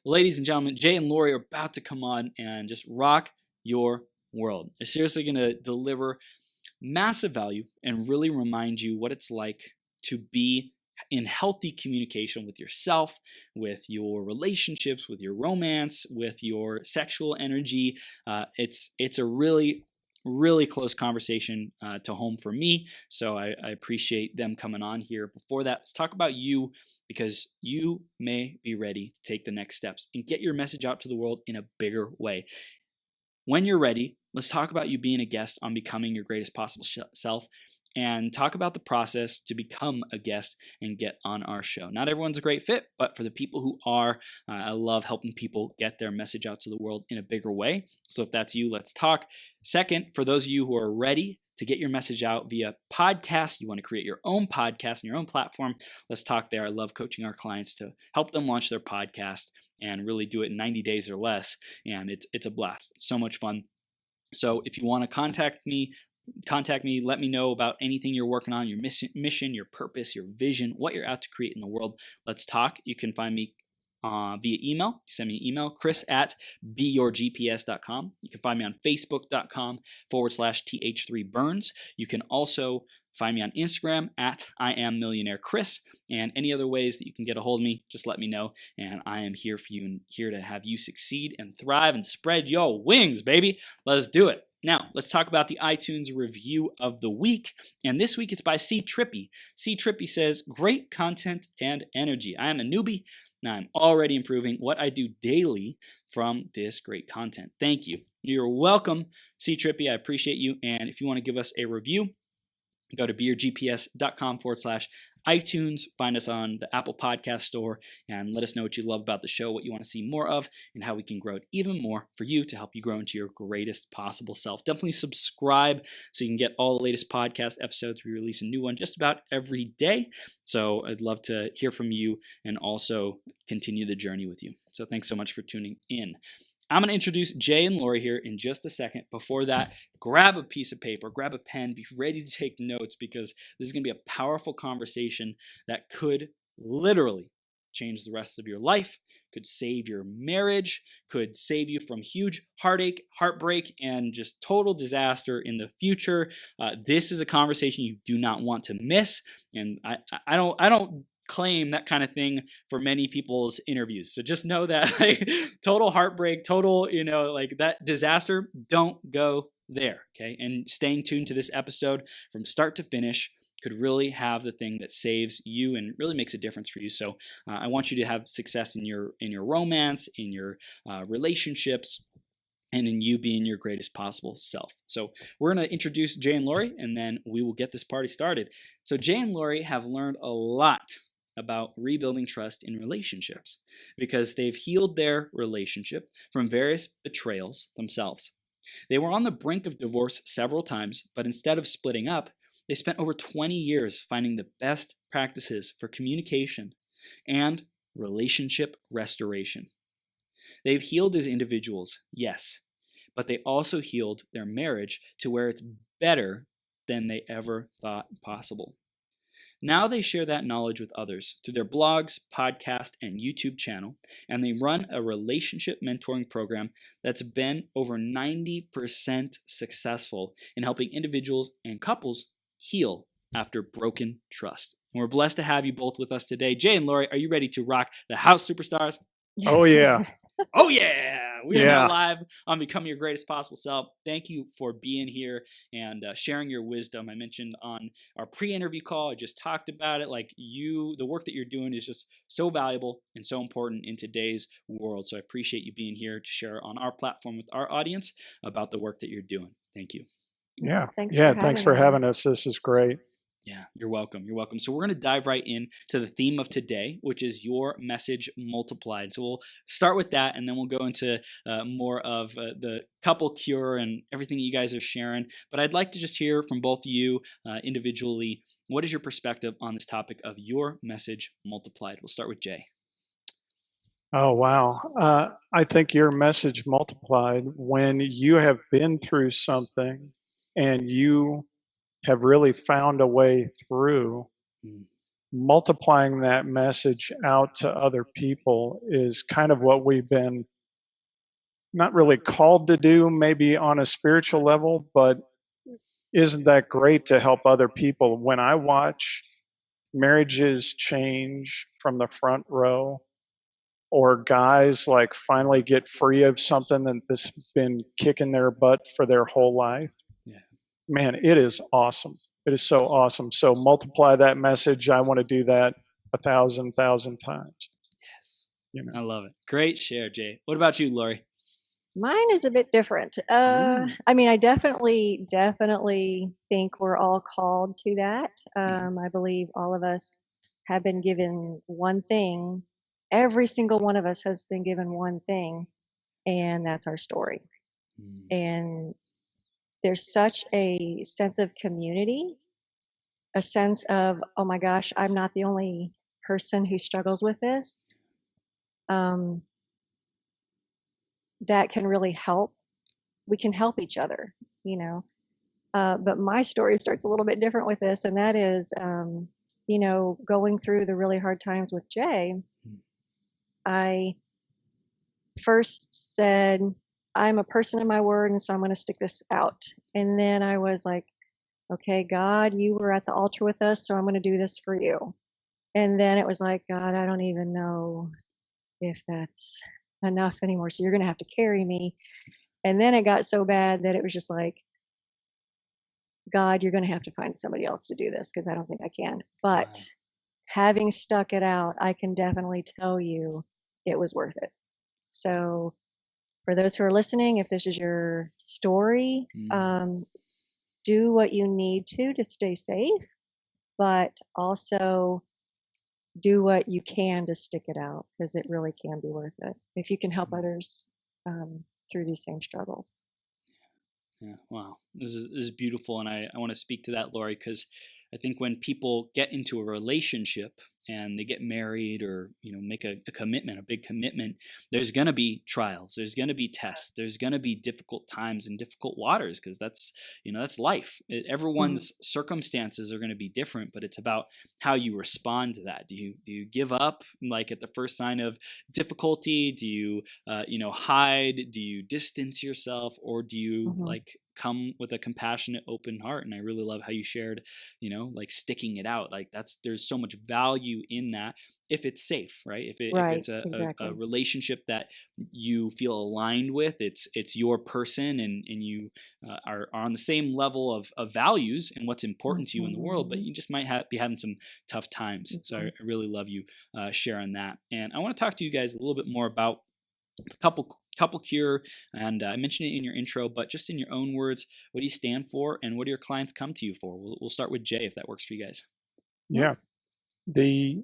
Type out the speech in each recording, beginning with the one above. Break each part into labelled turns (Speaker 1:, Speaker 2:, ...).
Speaker 1: ladies and gentlemen, Jay and Lori are about to come on and just rock your world. They're seriously going to deliver massive value and really remind you what it's like to be in healthy communication with yourself, with your relationships, with your romance, with your sexual energy. It's a really close conversation to home for me. So I appreciate them coming on here. Before that, let's talk about you, because you may be ready to take the next steps and get your message out to the world in a bigger way. When you're ready, let's talk about you being a guest on Becoming Your Greatest Possible Self, and talk about the process to become a guest and get on our show. Not everyone's a great fit, but for the people who are, I love helping people get their message out to the world in a bigger way. So if that's you, let's talk. Second, for those of you who are ready to get your message out via podcast, you want to create your own podcast and your own platform, let's talk there. I love coaching our clients to help them launch their podcast and really do it in 90 days or less. And it's a blast. It's so much fun. So if you want to contact me, let me know about anything you're working on, your mission, your purpose, your vision, what you're out to create in the world. Let's talk. You can find me via email. Send me an email, chris@beyourgps.com. You can find me on facebook.com/th3burns. You can also find me on Instagram @IamMillionaireChris, and any other ways that you can get a hold of me, just let me know. And I am here for you and here to have you succeed and thrive and spread your wings, baby. Let's do it. Now, let's talk about the iTunes review of the week. And this week it's by C. Trippy. C. Trippy says, great content and energy. I am a newbie. Now I'm already improving what I do daily from this great content. Thank you. You're welcome, C. Trippy. I appreciate you. And if you want to give us a review, go to beyourgps.com/iTunes. Find us on the Apple Podcast Store and let us know what you love about the show, what you want to see more of, and how we can grow it even more for you to help you grow into your greatest possible self. Definitely subscribe so you can get all the latest podcast episodes. We release a new one just about every day. So I'd love to hear from you and also continue the journey with you. So thanks so much for tuning in. I'm going to introduce Jay and Lori here in just a second. Before that, grab a piece of paper, grab a pen, be ready to take notes, because this is going to be a powerful conversation that could literally change the rest of your life, could save your marriage, could save you from huge heartache, heartbreak, and just total disaster in the future. This is a conversation you do not want to miss, and I don't claim that kind of thing for many people's interviews. So just know that total heartbreak, total, like that disaster, don't go there. Okay. And staying tuned to this episode from start to finish could really have the thing that saves you and really makes a difference for you. So I want you to have success in your romance, in your relationships, and in you being your greatest possible self. So we're going to introduce Jay and Lori, and then we will get this party started. So Jay and Lori have learned a lot about rebuilding trust in relationships because they've healed their relationship from various betrayals themselves. They were on the brink of divorce several times, but instead of splitting up, they spent over 20 years finding the best practices for communication and relationship restoration. They've healed as individuals, yes, but they also healed their marriage to where it's better than they ever thought possible. Now they share that knowledge with others through their blogs, podcast, and YouTube channel, and they run a relationship mentoring program that's been over 90% successful in helping individuals and couples heal after broken trust. And we're blessed to have you both with us today. Jay and Lori, are you ready to rock the house, superstars?
Speaker 2: Oh, yeah.
Speaker 1: Oh, yeah. We are now live on Becoming Your Greatest Possible Self. Thank you for being here and sharing your wisdom. I mentioned on our pre-interview call, I just talked about it. Like the work that you're doing is just so valuable and so important in today's world. So I appreciate you being here to share on our platform with our audience about the work that you're doing. Thank you.
Speaker 2: Yeah. Thanks for having us. This is great.
Speaker 1: Yeah, you're welcome. You're welcome. So we're going to dive right in to the theme of today, which is your message multiplied. So we'll start with that, and then we'll go into more of the couple cure and everything you guys are sharing. But I'd like to just hear from both of you individually. What is your perspective on this topic of your message multiplied? We'll start with Jay.
Speaker 2: Oh, wow. I think your message multiplied when you have been through something and you have really found a way through. multiplying that message out to other people is kind of what we've been not really called to do, maybe on a spiritual level, but isn't that great to help other people? When I watch marriages change from the front row, or guys like finally get free of something that's been kicking their butt for their whole life,
Speaker 1: Yeah.
Speaker 2: man, it is awesome. It is so awesome. So multiply that message. I want to do that 1,000 times.
Speaker 1: Yes.
Speaker 2: You know.
Speaker 1: I love it. Great share, Jay. What about you, Lori?
Speaker 3: Mine is a bit different. I mean, I definitely think we're all called to that. I believe all of us have been given one thing. Every single one of us has been given one thing, and that's our story. And there's such a sense of community, a sense of, oh my gosh, I'm not the only person who struggles with this. That can really help. We can help each other, you know. But my story starts a little bit different with this, and that is, you know, going through the really hard times with Jay. I first said, I'm a person of my word, and so I'm going to stick this out. And then I was like, okay, God, you were at the altar with us, so I'm going to do this for you. And then it was like, God, I don't even know if that's enough anymore, so you're going to have to carry me. And then it got so bad that it was just like, God, you're going to have to find somebody else to do this because I don't think I can. But having stuck it out, I can definitely tell you it was worth it. So for those who are listening, if this is your story, do what you need to stay safe, but also do what you can to stick it out because it really can be worth it if you can help others through these same struggles.
Speaker 1: Yeah, wow. This is beautiful. And I want to speak to that, Lori, because I think when people get into a relationship and they get married or, you know, make a commitment, a big commitment, there's going to be trials. There's going to be tests. There's going to be difficult times and difficult waters because that's, you know, that's life. Everyone's circumstances are going to be different, but it's about how you respond to that. Do you give up like at the first sign of difficulty? Do you, you know, hide? Do you distance yourself, or do you like come with a compassionate, open heart? And I really love how you shared, you know, like sticking it out. Like there's so much value in that if it's safe, right? If it's a relationship that you feel aligned with, it's your person, and you are on the same level of values and what's important to you in the world, but you just might be having some tough times. So I really love you sharing that. And I want to talk to you guys a little bit more about the couple cure, and I mentioned it in your intro, but just in your own words, what do you stand for, and what do your clients come to you for? We'll start with Jay, if that works for you guys.
Speaker 2: Yeah, the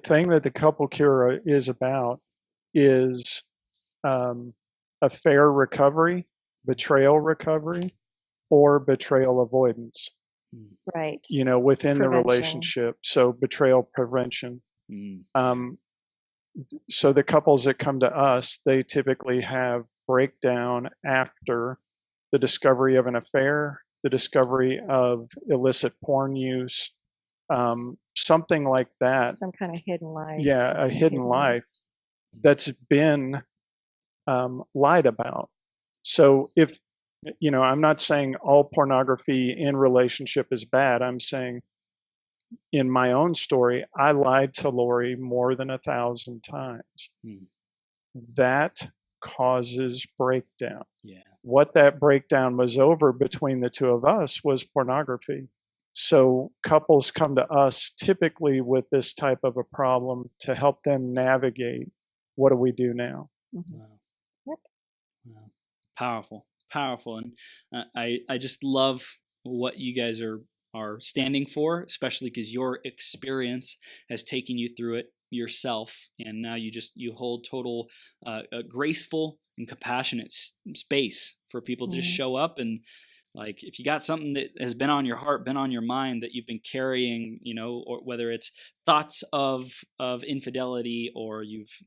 Speaker 2: thing that the couple cure is about is affair recovery, betrayal recovery, or betrayal avoidance.
Speaker 3: Right.
Speaker 2: You know, within the relationship. So betrayal prevention. So the couples that come to us, they typically have breakdown after the discovery of an affair, the discovery of illicit porn use, something like that.
Speaker 3: Some kind of hidden life.
Speaker 2: Yeah, a hidden life that's been lied about. So if, you know, I'm not saying all pornography in relationship is bad. I'm saying in my own story, I lied to Lori more than 1,000 times. That causes breakdown. Yeah. What that breakdown was over between the two of us was pornography. So couples come to us typically with this type of a problem to help them navigate, what do we do now?
Speaker 1: Wow. Wow. Powerful. And I just love what you guys are standing for, especially because your experience has taken you through it yourself, and now you hold total graceful and compassionate space for people to just show up. And like, if you got something that has been on your heart, been on your mind, that you've been carrying, you know, or whether it's thoughts of infidelity, or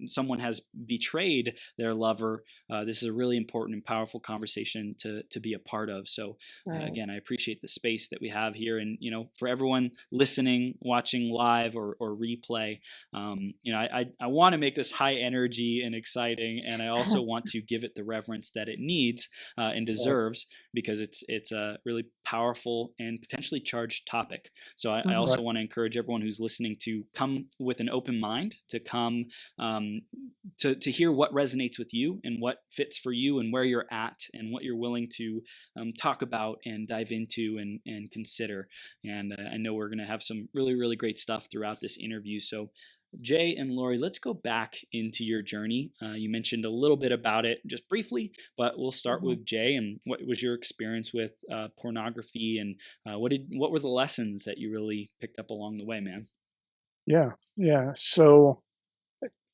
Speaker 1: someone has betrayed their lover, this is a really important and powerful conversation to be a part of. So
Speaker 3: Right.
Speaker 1: again, I appreciate the space that we have here, and for everyone listening, watching live or replay, I want to make this high energy and exciting, and I also want to give it the reverence that it needs and deserves, because it's a really powerful and potentially charged topic. So I also want to encourage everyone who's listening to come with an open mind, to come to hear what resonates with you and what fits for you and where you're at and what you're willing to talk about and dive into and consider. And I know we're going to have some really, really great stuff throughout this interview. So Jay and Lori, let's go back into your journey. You mentioned a little bit about it just briefly, but we'll start with Jay. And what was your experience with pornography, and what were the lessons that you really picked up along the way, man?
Speaker 2: Yeah. So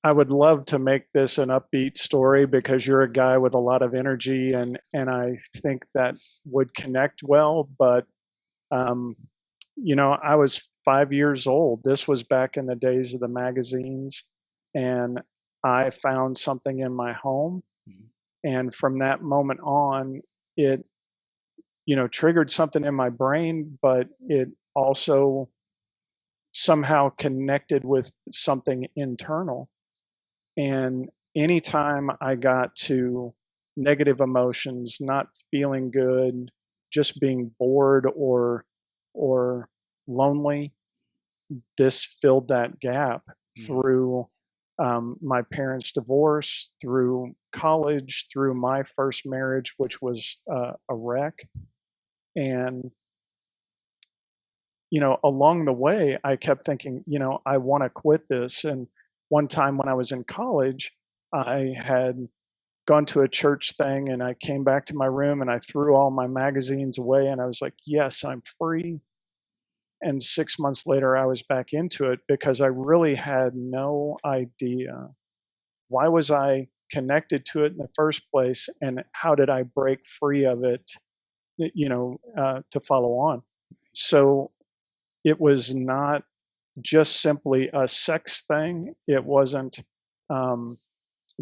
Speaker 2: I would love to make this an upbeat story because you're a guy with a lot of energy, and I think that would connect well. But I was 5 years old. This was back in the days of the magazines, and I found something in my home. And from that moment on, it, triggered something in my brain, but it also somehow connected with something internal. And anytime I got to negative emotions, not feeling good, just being bored or lonely, this filled that gap through my parents' divorce, through college, through my first marriage, which was a wreck. And along the way, I kept thinking, I want to quit this. And one time when I was in college, I had gone to a church thing, and I came back to my room and I threw all my magazines away, and I was like, yes, I'm free. And 6 months later, I was back into it because I really had no idea why was I connected to it in the first place, and how did I break free of it, to follow on. So it was not just simply a sex thing. It wasn't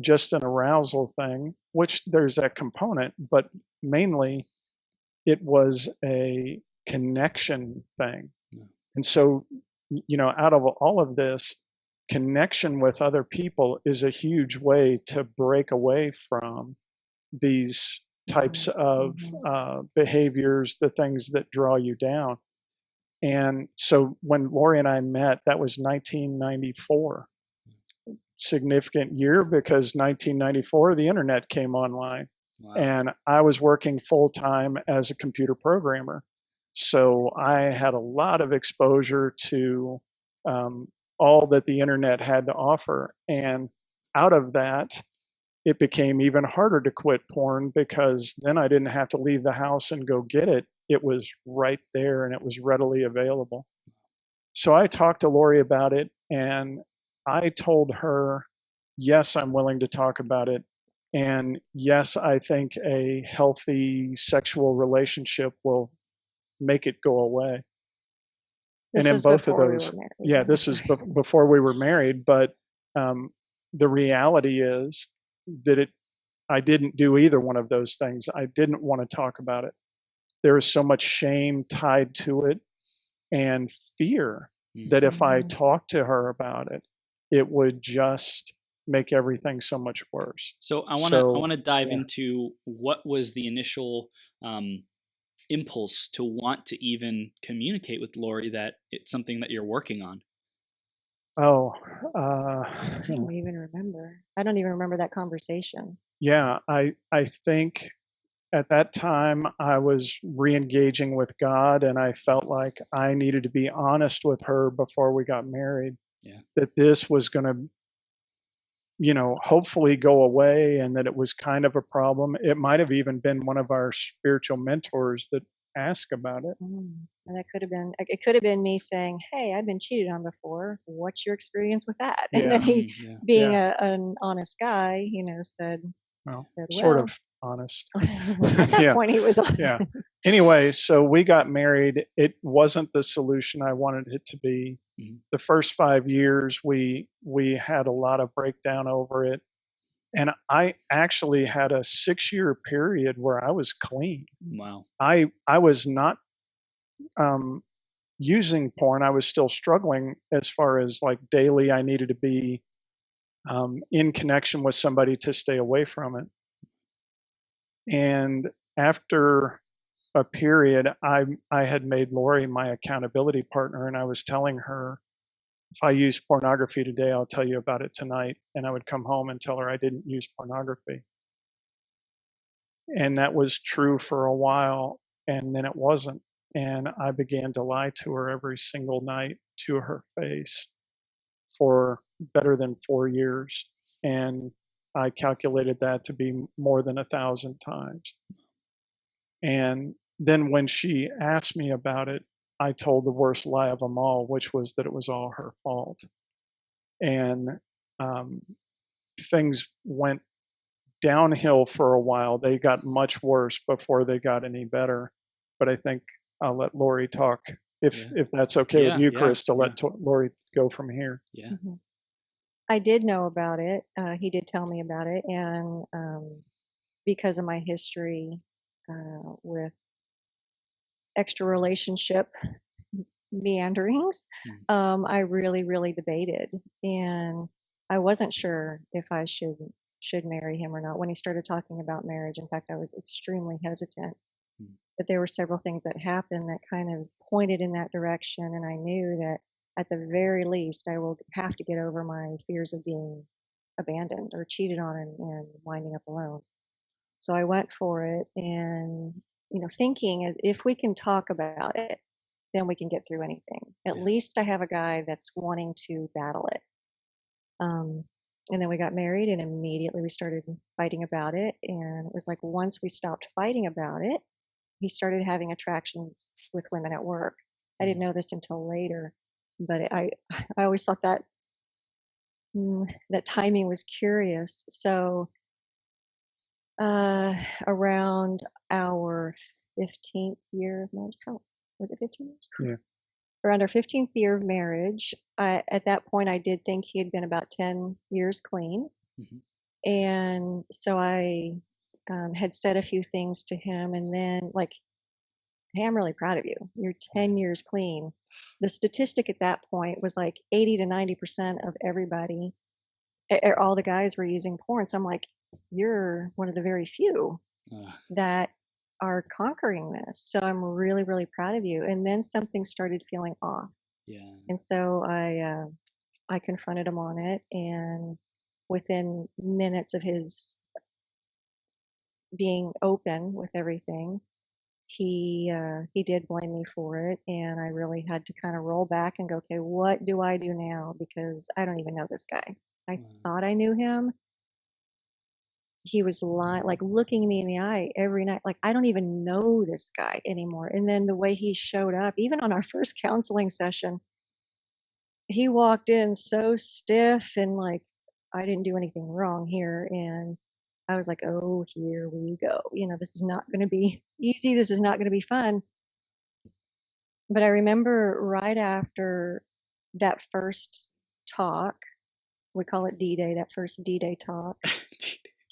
Speaker 2: just an arousal thing, which there's that component, but mainly it was a connection thing. And so, out of all of this, connection with other people is a huge way to break away from these types of behaviors, the things that draw you down. And so when Lori and I met, that was 1994. Significant year because 1994, the internet came online. Wow. And I was working full time as a computer programmer. So I had a lot of exposure to all that the internet had to offer. And out of that, it became even harder to quit porn because then I didn't have to leave the house and go get it. It was right there and it was readily available. So I talked to Lori about it, and I told her, yes, I'm willing to talk about it. And yes, I think a healthy sexual relationship will make it go away.
Speaker 3: This
Speaker 2: and in both of those, this is before we were married, but the reality is that I didn't do either one of those things. I didn't want to talk about it. There is so much shame tied to it and fear that if I talked to her about it, it would just make everything so much worse.
Speaker 1: So I want to dive into what was the initial impulse to want to even communicate with Lori that it's something that you're working on.
Speaker 3: I don't even remember. I don't even remember that conversation.
Speaker 2: Yeah, I think at that time I was re-engaging with God, and I felt like I needed to be honest with her before we got married.
Speaker 1: Yeah.
Speaker 2: That this was going to, hopefully go away, and that it was kind of a problem. It might have even been one of our spiritual mentors that asked about it.
Speaker 3: And that could have been, it could have been me saying, hey, I've been cheated on before. What's your experience with that? And then he, being an honest guy, said,
Speaker 2: sort of honest.
Speaker 3: At that point, he was honest.
Speaker 2: Yeah. Anyway, so we got married. It wasn't the solution I wanted it to be. The first 5 years, we had a lot of breakdown over it. And I actually had a 6-year period where I was clean.
Speaker 1: Wow.
Speaker 2: I was not using porn. I was still struggling as far as like daily. I needed to be in connection with somebody to stay away from it. And after a period, I had made Lori my accountability partner, and I was telling her, if I use pornography today, I'll tell you about it tonight. And I would come home and tell her I didn't use pornography. And that was true for a while, and then it wasn't. And I began to lie to her every single night to her face for better than 4 years. And I calculated that to be more than 1,000 times. And then when she asked me about it, I told the worst lie of them all, which was that it was all her fault. And things went downhill for a while. They got much worse before they got any better. But I think I'll let Lori talk, if that's okay with you, Chris, to let Lori go from here.
Speaker 1: Yeah.
Speaker 3: Mm-hmm. I did know about it. He did tell me about it, and because of my history with extra relationship meanderings, I really, really debated, and I wasn't sure if I should marry him or not. When he started talking about marriage, in fact, I was extremely hesitant. But there were several things that happened that kind of pointed in that direction, and I knew that at the very least, I will have to get over my fears of being abandoned or cheated on and winding up alone. So I went for it, and thinking if we can talk about it, then we can get through anything. At least I have a guy that's wanting to battle it. And then we got married, and immediately we started fighting about it. And it was like once we stopped fighting about it, he started having attractions with women at work. I didn't know this until later, but I always thought that that timing was curious. So around our 15th year of marriage, how was it 15 years?
Speaker 2: Yeah.
Speaker 3: Around our 15th year of marriage, at that point, I did think he had been about 10 years clean. And so I had said a few things to him, and then like, hey, I'm really proud of you. You're 10 years clean. The statistic at that point was like 80 to 90% of everybody, all the guys were using porn. So I'm like, you're one of the very few that are conquering this. So I'm really, really proud of you. And then something started feeling off.
Speaker 1: Yeah.
Speaker 3: And so I confronted him on it, and within minutes of his being open with everything, he did blame me for it, and I really had to kind of roll back and go, okay, what do I do now? Because I don't even know this guy. I thought I knew him. He was lying, like looking me in the eye every night. Like, I don't even know this guy anymore. And then the way he showed up, even on our first counseling session, he walked in so stiff and like, I didn't do anything wrong here. And I was like, oh, here we go. This is not going to be easy. This is not going to be fun. But I remember right after that first talk, we call it D-Day, that first D-Day talk.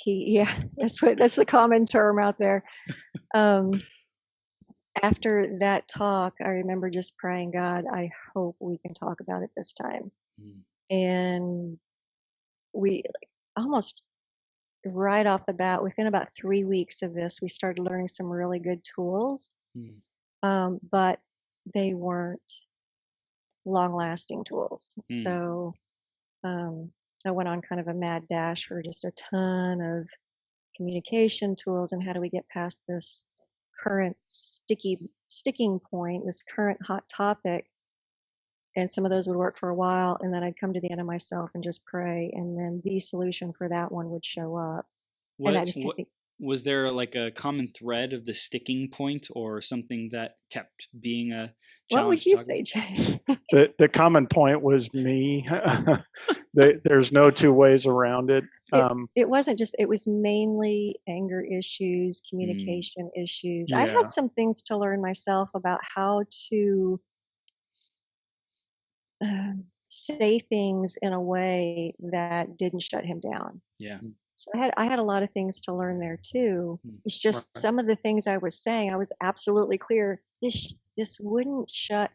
Speaker 3: That's the common term out there. After that talk, I remember just praying, God, I hope we can talk about it this time. And we almost right off the bat, within about 3 weeks of this, we started learning some really good tools, but they weren't long-lasting tools. So I went on kind of a mad dash for just a ton of communication tools and how do we get past this current sticking point, this current hot topic. And some of those would work for a while, and then I'd come to the end of myself and just pray, and then the solution for that one would show up.
Speaker 1: Was there like a common thread of the sticking point, or something that kept being a challenge?
Speaker 3: What would you say, Jay?
Speaker 2: The common point was me. There's no two ways around it.
Speaker 3: It wasn't just, it was mainly anger issues, communication issues. I had some things to learn myself about how to say things in a way that didn't shut him down.
Speaker 1: Yeah.
Speaker 3: So I had a lot of things to learn there too.
Speaker 1: Mm.
Speaker 3: It's just
Speaker 2: Right.
Speaker 3: some of the things I was saying, I was absolutely clear. This wouldn't shut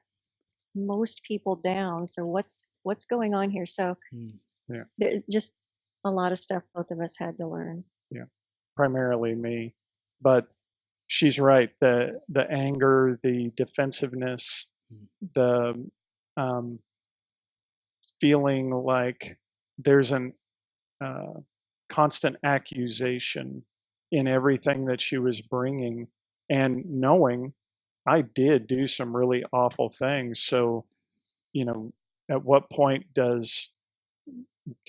Speaker 3: most people down. So what's going on here? So
Speaker 1: Mm.
Speaker 2: Yeah.
Speaker 3: just a lot of stuff both of us had to learn.
Speaker 2: Yeah. Primarily me, but she's right. The anger, the defensiveness,
Speaker 1: Mm.
Speaker 2: the um, feeling like there's an constant accusation in everything that she was bringing, and knowing I did do some really awful things. So, at what point does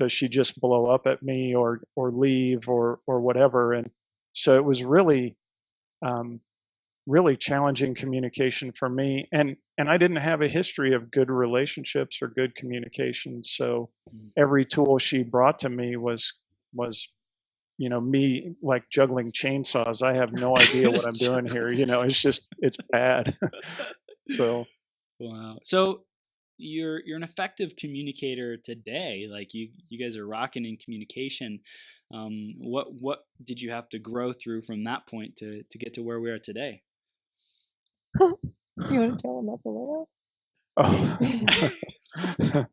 Speaker 2: she just blow up at me or leave or whatever? And so it was really um, really challenging communication for me, and I didn't have a history of good relationships or good communication. So
Speaker 1: Mm.
Speaker 2: every tool she brought to me was me like juggling chainsaws. I have no idea what I'm doing here. It's bad. So
Speaker 1: Wow. So you're an effective communicator today. Like you guys are rocking in communication. What did you have to grow through from that point to get to where we are today?
Speaker 3: You want to tell them about the layoff?
Speaker 2: oh.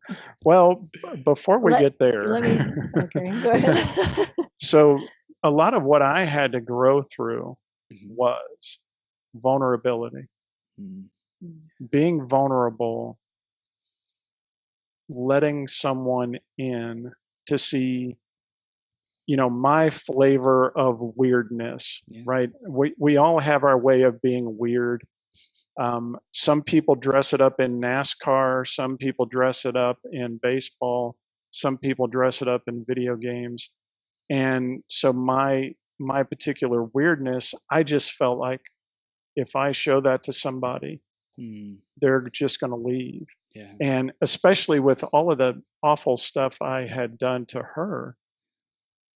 Speaker 2: Well, before we get
Speaker 3: Let me.
Speaker 2: there,
Speaker 3: Okay, go ahead.
Speaker 2: so a lot of what I had to grow through
Speaker 1: Mhm.
Speaker 2: was vulnerability.
Speaker 1: Mm.
Speaker 2: Being vulnerable, letting someone in to see, my flavor of weirdness,
Speaker 1: Yeah.
Speaker 2: right? We all have our way of being weird. Some people dress it up in NASCAR, some people dress it up in baseball, some people dress it up in video games. And so my particular weirdness, I just felt like if I show that to somebody,
Speaker 1: Mm.
Speaker 2: they're just going to leave.
Speaker 1: Yeah.
Speaker 2: And especially with all of the awful stuff I had done to her,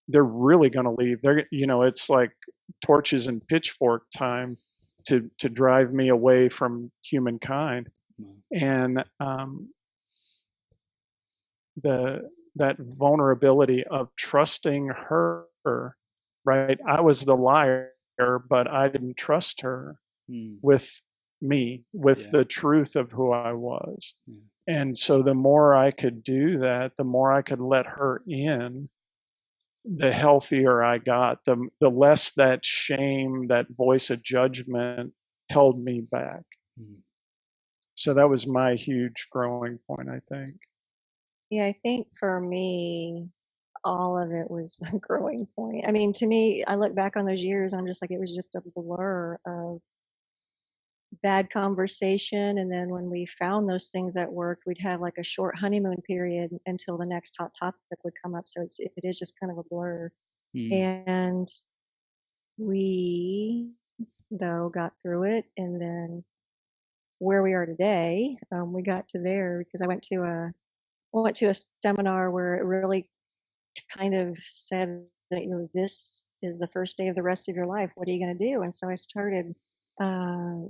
Speaker 2: they're really going to leave. It's like torches and pitchfork time to drive me away from humankind.
Speaker 1: Wow.
Speaker 2: And the that vulnerability of trusting her, right? I was the liar, but I didn't trust her
Speaker 1: Mm.
Speaker 2: with with
Speaker 1: Yeah.
Speaker 2: the truth of who I was.
Speaker 1: Yeah.
Speaker 2: And so the more I could do that, the more I could let her in, the healthier I got, the less that shame, that voice of judgment held me back.
Speaker 1: Mm.
Speaker 2: So that was my huge growing point, I think.
Speaker 3: Yeah, I think for me, all of it was a growing point. I mean, to me, I look back on those years, I'm just like, it was just a blur of bad conversation. And then when we found those things that worked, we'd have like a short honeymoon period until the next hot topic would come up. So it is just kind of a blur.
Speaker 1: Mm.
Speaker 3: And we, though, got through it. And then where we are today, we got to there because I went to a seminar where it really kind of said that this is the first day of the rest of your life. What are you going to do? And so I started uh,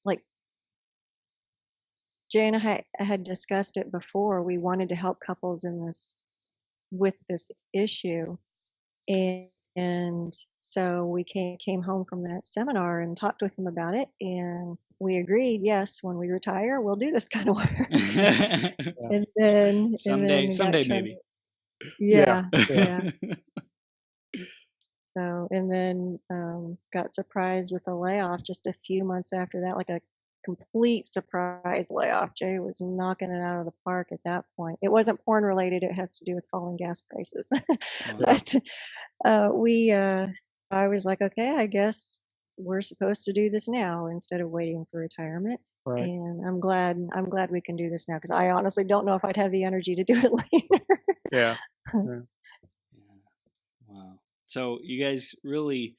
Speaker 3: like Jay and I had discussed it before. We wanted to help couples with this issue, and so we came home from that seminar and talked with them about it, and we agreed, yes, when we retire, we'll do this kind of work.
Speaker 2: Yeah.
Speaker 3: And then we got
Speaker 1: Someday
Speaker 3: turned.
Speaker 1: maybe.
Speaker 2: Yeah.
Speaker 3: Yeah, yeah. So, and then got surprised with a layoff just a few months after that, like a complete surprise layoff. Jay was knocking it out of the park at that point. It wasn't porn related, it has to do with falling gas prices.
Speaker 1: Wow.
Speaker 3: But I was like, okay, I guess we're supposed to do this now instead of waiting for retirement.
Speaker 2: Right.
Speaker 3: And I'm glad we can do this now because I honestly don't know if I'd have the energy to do it later.
Speaker 2: Yeah. Yeah.
Speaker 1: Yeah. Wow. So you guys really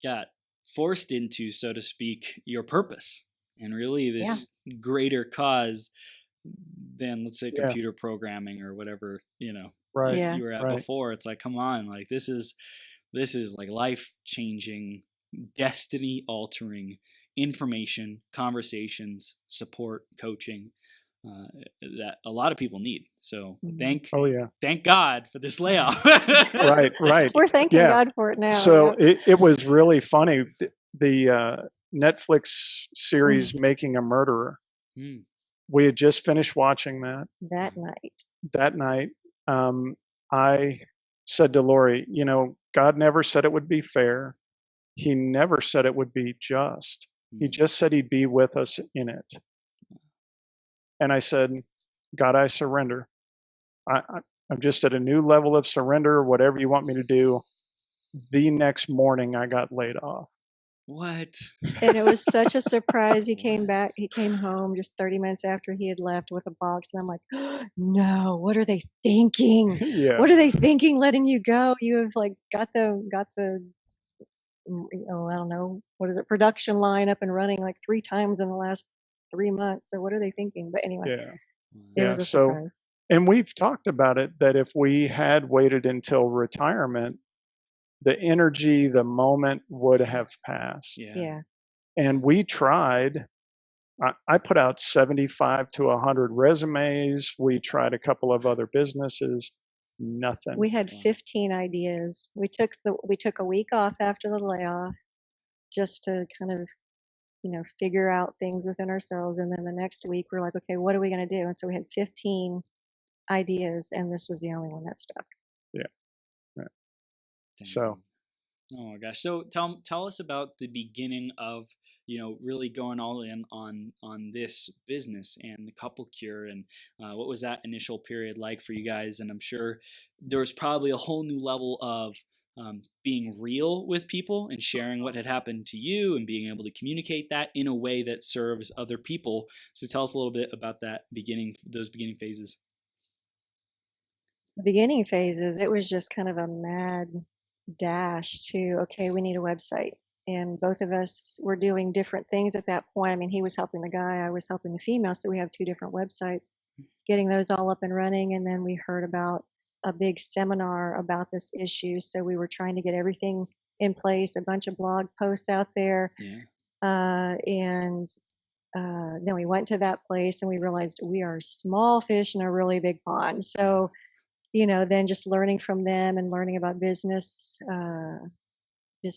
Speaker 1: got forced into, so to speak, your purpose and really
Speaker 3: Yeah.
Speaker 1: this greater cause than, let's say,
Speaker 2: Yeah.
Speaker 1: computer programming or whatever,
Speaker 2: Right.
Speaker 3: Yeah.
Speaker 1: you were at
Speaker 2: Right.
Speaker 1: before. It's like, come on, like this is like life changing, destiny altering information, conversations, support, coaching. that a lot of people need. So thank God for this layoff.
Speaker 2: Right.
Speaker 3: We're thanking God for it now.
Speaker 2: So it was really funny. The Netflix series Making a Murderer. We had just finished watching that night. I said to Lori, God never said it would be fair. He never said it would be just. He just said he'd be with us in it. And I said, God, I surrender. I'm just at a new level of surrender, whatever you want me to do. The next morning, I got laid off.
Speaker 1: What?
Speaker 3: And it was such a surprise. He came back. He came home just 30 minutes after he had left with a box. And I'm like, oh, no, what are they thinking? What are they thinking letting you go? You have like got the I don't know, what is it, production line up and running like 3 times in the last 3 months. So what are they thinking? But anyway, it was a surprise.
Speaker 2: And we've talked about it, that if we had waited until retirement, the energy, the moment would have passed.
Speaker 3: Yeah.
Speaker 2: And we tried. I put out 75 to 100 resumes. We tried a couple of other businesses. Nothing.
Speaker 3: We had 15 ideas. We took a week off after the layoff just to kind of, figure out things within ourselves. And then the next week we're like, okay, what are we going to do? And so we had 15 ideas, and this was the only one that stuck.
Speaker 2: Yeah. So.
Speaker 1: Oh my gosh. So tell us about the beginning of, really going all in on this business and the couple cure, and what was that initial period like for you guys? And I'm sure there was probably a whole new level of being real with people and sharing what had happened to you and being able to communicate that in a way that serves other people. So tell us a little bit about those beginning phases.
Speaker 3: The beginning phases, it was just kind of a mad dash to, okay, we need a website. And both of us were doing different things at that point. I mean, he was helping the guy, I was helping the female. So we have 2 different websites, getting those all up and running. And then we heard about a big seminar about this issue. So we were trying to get everything in place, a bunch of blog posts out there. And then we went to that place and we realized we are small fish in a really big pond. So, then just learning from them and learning about business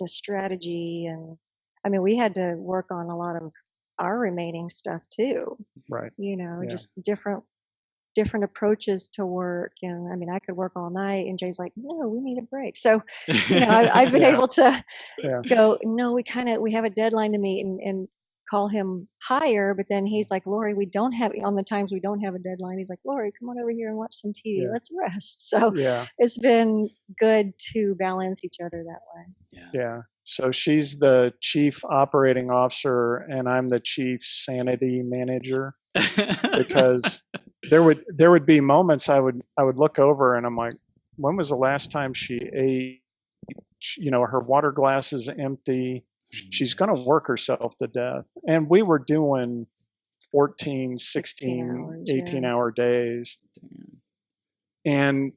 Speaker 3: strategy. And I mean, we had to work on a lot of our remaining stuff too.
Speaker 2: Right.
Speaker 3: Just different approaches to work. And I mean, I could work all night, and Jay's like, no, we need a break. So, I've been able to go, no, we have a deadline to meet, and call him higher. But then he's like, Lori, on the times we don't have a deadline, he's like, Lori, come on over here and watch some TV. Let's rest. So it's been good to balance each other that way.
Speaker 2: Yeah. So she's the chief operating officer and I'm the chief sanity manager, because there would be moments I would look over and I'm like, when was the last time she ate? Her water glass is empty. She's going to work herself to death. And we were doing 14, 16, 18-hour days. And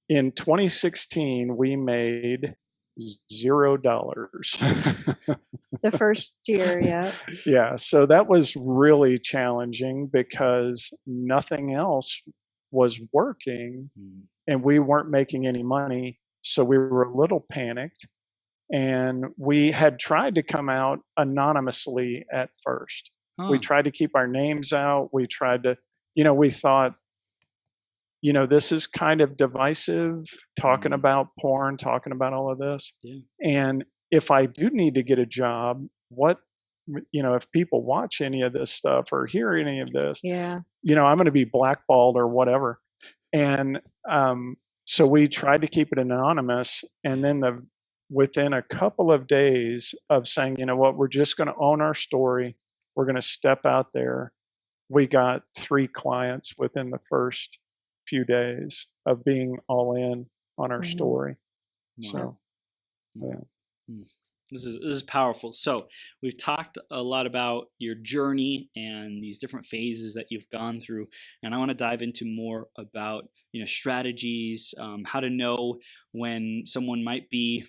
Speaker 2: in 2016, we made $0.
Speaker 3: The first year,
Speaker 2: Yeah. So that was really challenging because nothing else was working and we weren't making any money. So we were a little panicked. And we had tried to come out anonymously at first. We tried to keep our names out. We tried to, we thought, this is kind of divisive, talking about porn, talking about all of this. And if I do need to get a job, if people watch any of this stuff or hear any of this, I'm going to be blackballed or whatever. And so we tried to keep it anonymous. And then within a couple of days of saying, we're just going to own our story. We're going to step out there. We got 3 clients within the first few days of being all in on our story.
Speaker 1: Wow.
Speaker 2: So,
Speaker 1: This is powerful. So we've talked a lot about your journey and these different phases that you've gone through, and I want to dive into more about strategies, how to know when someone might be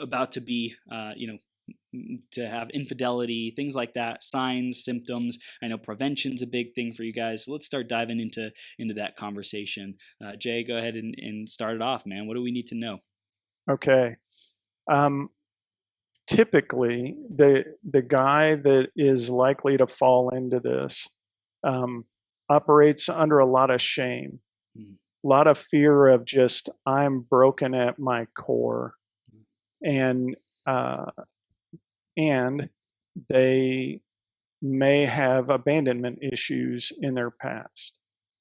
Speaker 1: about to be to have infidelity, things like that, signs, symptoms. I know prevention's a big thing for you guys. So let's start diving into that conversation. Jay, go ahead and start it off, man. What do we need to know?
Speaker 2: Okay. Typically, the guy that is likely to fall into this operates under a lot of shame, a lot of fear of just, I'm broken at my core, and they may have abandonment issues in their past,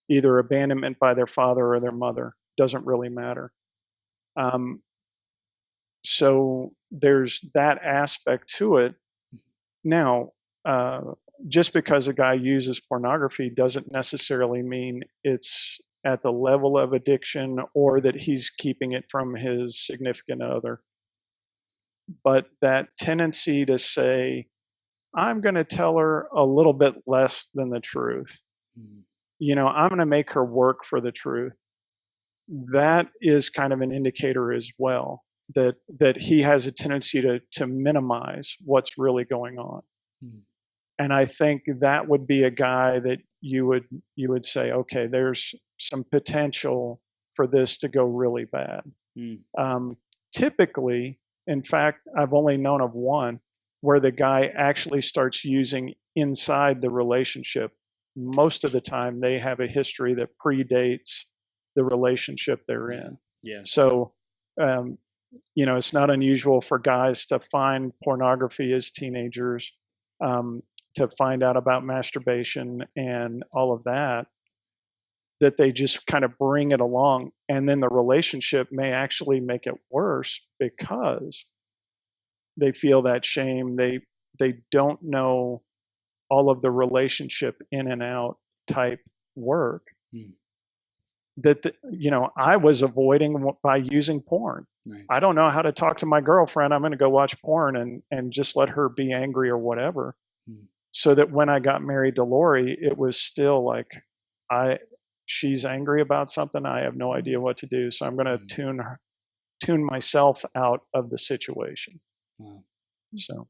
Speaker 2: either abandonment by their father or their mother. Doesn't really matter. So there's that aspect to it. Now, just because a guy uses pornography doesn't necessarily mean it's at the level of addiction or that he's keeping it from his significant other. But that tendency to say, I'm going to tell her a little bit less than the truth. I'm going to make her work for the truth. That is kind of an indicator as well, that he has a tendency to minimize what's really going on. And I think that would be a guy that you would say, okay, there's some potential for this to go really bad. Typically, in fact, I've only known of one where the guy actually starts using inside the relationship. Most of the time, they have a history that predates the relationship they're in.
Speaker 1: Yeah.
Speaker 2: So, it's not unusual for guys to find pornography as teenagers, to find out about masturbation and all of that they just kind of bring it along. And then the relationship may actually make it worse because they feel that shame. They don't know all of the relationship in and out type work that I was avoiding by using porn.
Speaker 1: Right.
Speaker 2: I don't know how to talk to my girlfriend. I'm going to go watch porn and just let her be angry or whatever. So that when I got married to Lori, it was still like, she's angry about something. I have no idea what to do. So I'm going to tune myself out of the situation.
Speaker 1: Wow.
Speaker 2: So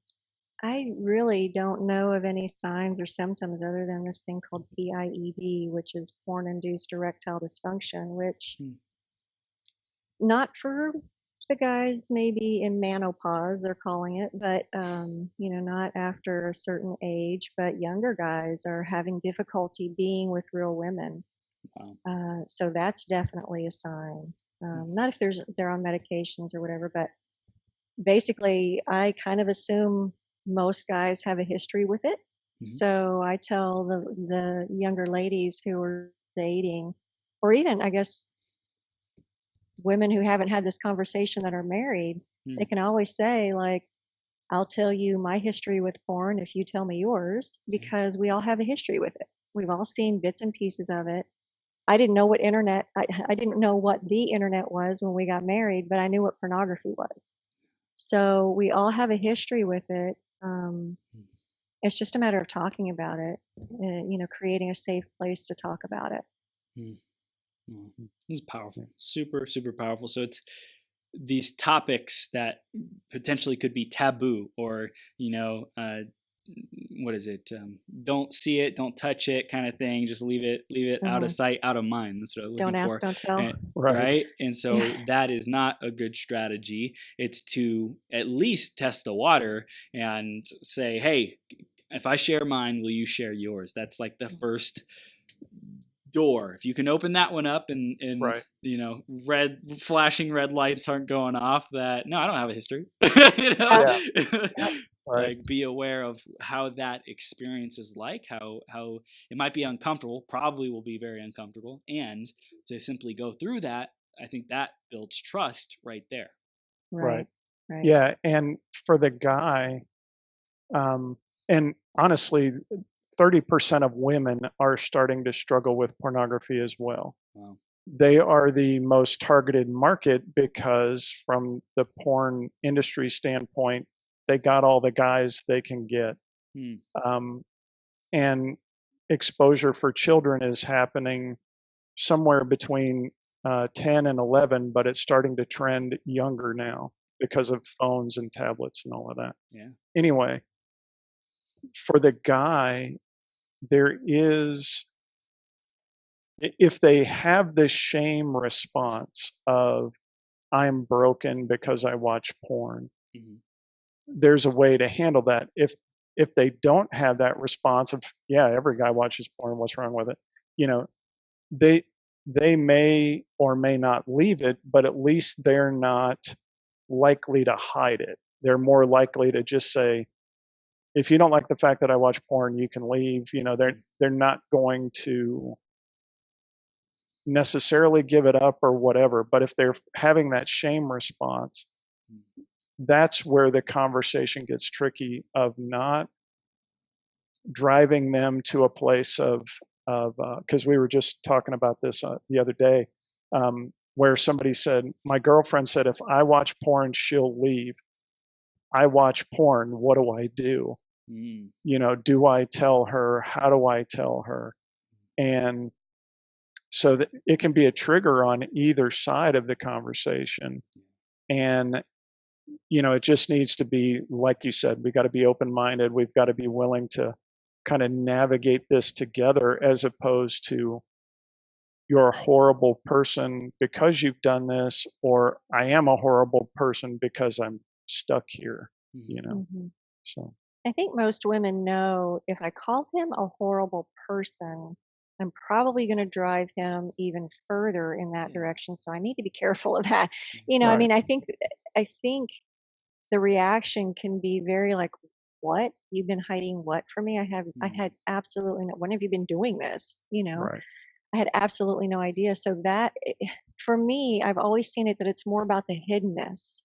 Speaker 3: I really don't know of any signs or symptoms other than this thing called PIED, which is porn-induced erectile dysfunction, which not for the guys maybe in menopause, they're calling it, but not after a certain age, but younger guys are having difficulty being with real women.
Speaker 1: Wow.
Speaker 3: So that's definitely a sign. Not if they're on medications or whatever, but basically I kind of assume most guys have a history with it. So I tell the younger ladies who are dating, or even I guess women who haven't had this conversation that are married, they can always say, like, I'll tell you my history with porn if you tell me yours, because we all have a history with it. We've all seen bits and pieces of it. I didn't know what I didn't know what the internet was when we got married, but I knew what pornography was. So we all have a history with it. It's just a matter of talking about it, creating a safe place to talk about it.
Speaker 1: This is powerful, super, super powerful. So it's these topics that potentially could be taboo, or what is it? Don't see it, don't touch it, kind of thing. Just leave it out of sight, out of mind. That's what I was looking
Speaker 3: Don't
Speaker 1: for.
Speaker 3: ask, don't tell.
Speaker 1: And, right. And so that is not a good strategy. It's to at least test the water and say, hey, if I share mine, will you share yours? That's like the first door. If you can open that one up and red flashing red lights aren't going off, that no, I don't have a history. Like, be aware of how that experience is like, how it might be uncomfortable, probably will be very uncomfortable, and to simply go through that, I think that builds trust right there.
Speaker 2: Right. Yeah, and for the guy, and honestly, 30% of women are starting to struggle with pornography as well.
Speaker 1: Wow.
Speaker 2: They are the most targeted market because from the porn industry standpoint, they got all the guys they can get. And exposure for children is happening somewhere between 10 and 11, but it's starting to trend younger now. because of phones and tablets and all of that.
Speaker 1: Yeah.
Speaker 2: Anyway, for the guy, there is, if they have the shame response of, I'm broken because I watch porn,
Speaker 1: Mhm.
Speaker 2: there's a way to handle that. If they don't have that response of, yeah, every guy watches porn, what's wrong with it? You know, they they may or may not leave it, but at least they're not likely to hide it. They're more likely to just say, if you don't like the fact that I watch porn, you can leave. You know, they're not going to necessarily give it up or whatever. But if they're having that shame response, that's where the conversation gets tricky, of not driving them to a place of because we were just talking about this the other day, where somebody said, my girlfriend said, if I watch porn, she'll leave. I watch porn. What do I do?
Speaker 1: Mm.
Speaker 2: You know, do I tell her? How do I tell her? And so that it can be a trigger on either side of the conversation. And, you know, it just needs to be, like you said, we got to be open-minded. We've got to be willing to kind of navigate this together, as opposed to, you're a horrible person because you've done this, or I am a horrible person because I'm stuck here, you know?
Speaker 3: Mm-hmm.
Speaker 2: So,
Speaker 3: I think most women know, if I call him a horrible person, I'm probably going to drive him even further in that
Speaker 1: Yeah.
Speaker 3: direction. So I need to be careful of that. You know, I
Speaker 2: right.
Speaker 3: mean, I think the reaction can be very like, what? You've been hiding what from me? I had absolutely no, when have you been doing this? You know,
Speaker 2: Right.
Speaker 3: I had absolutely no idea. So that, for me, I've always seen it that it's more about the hiddenness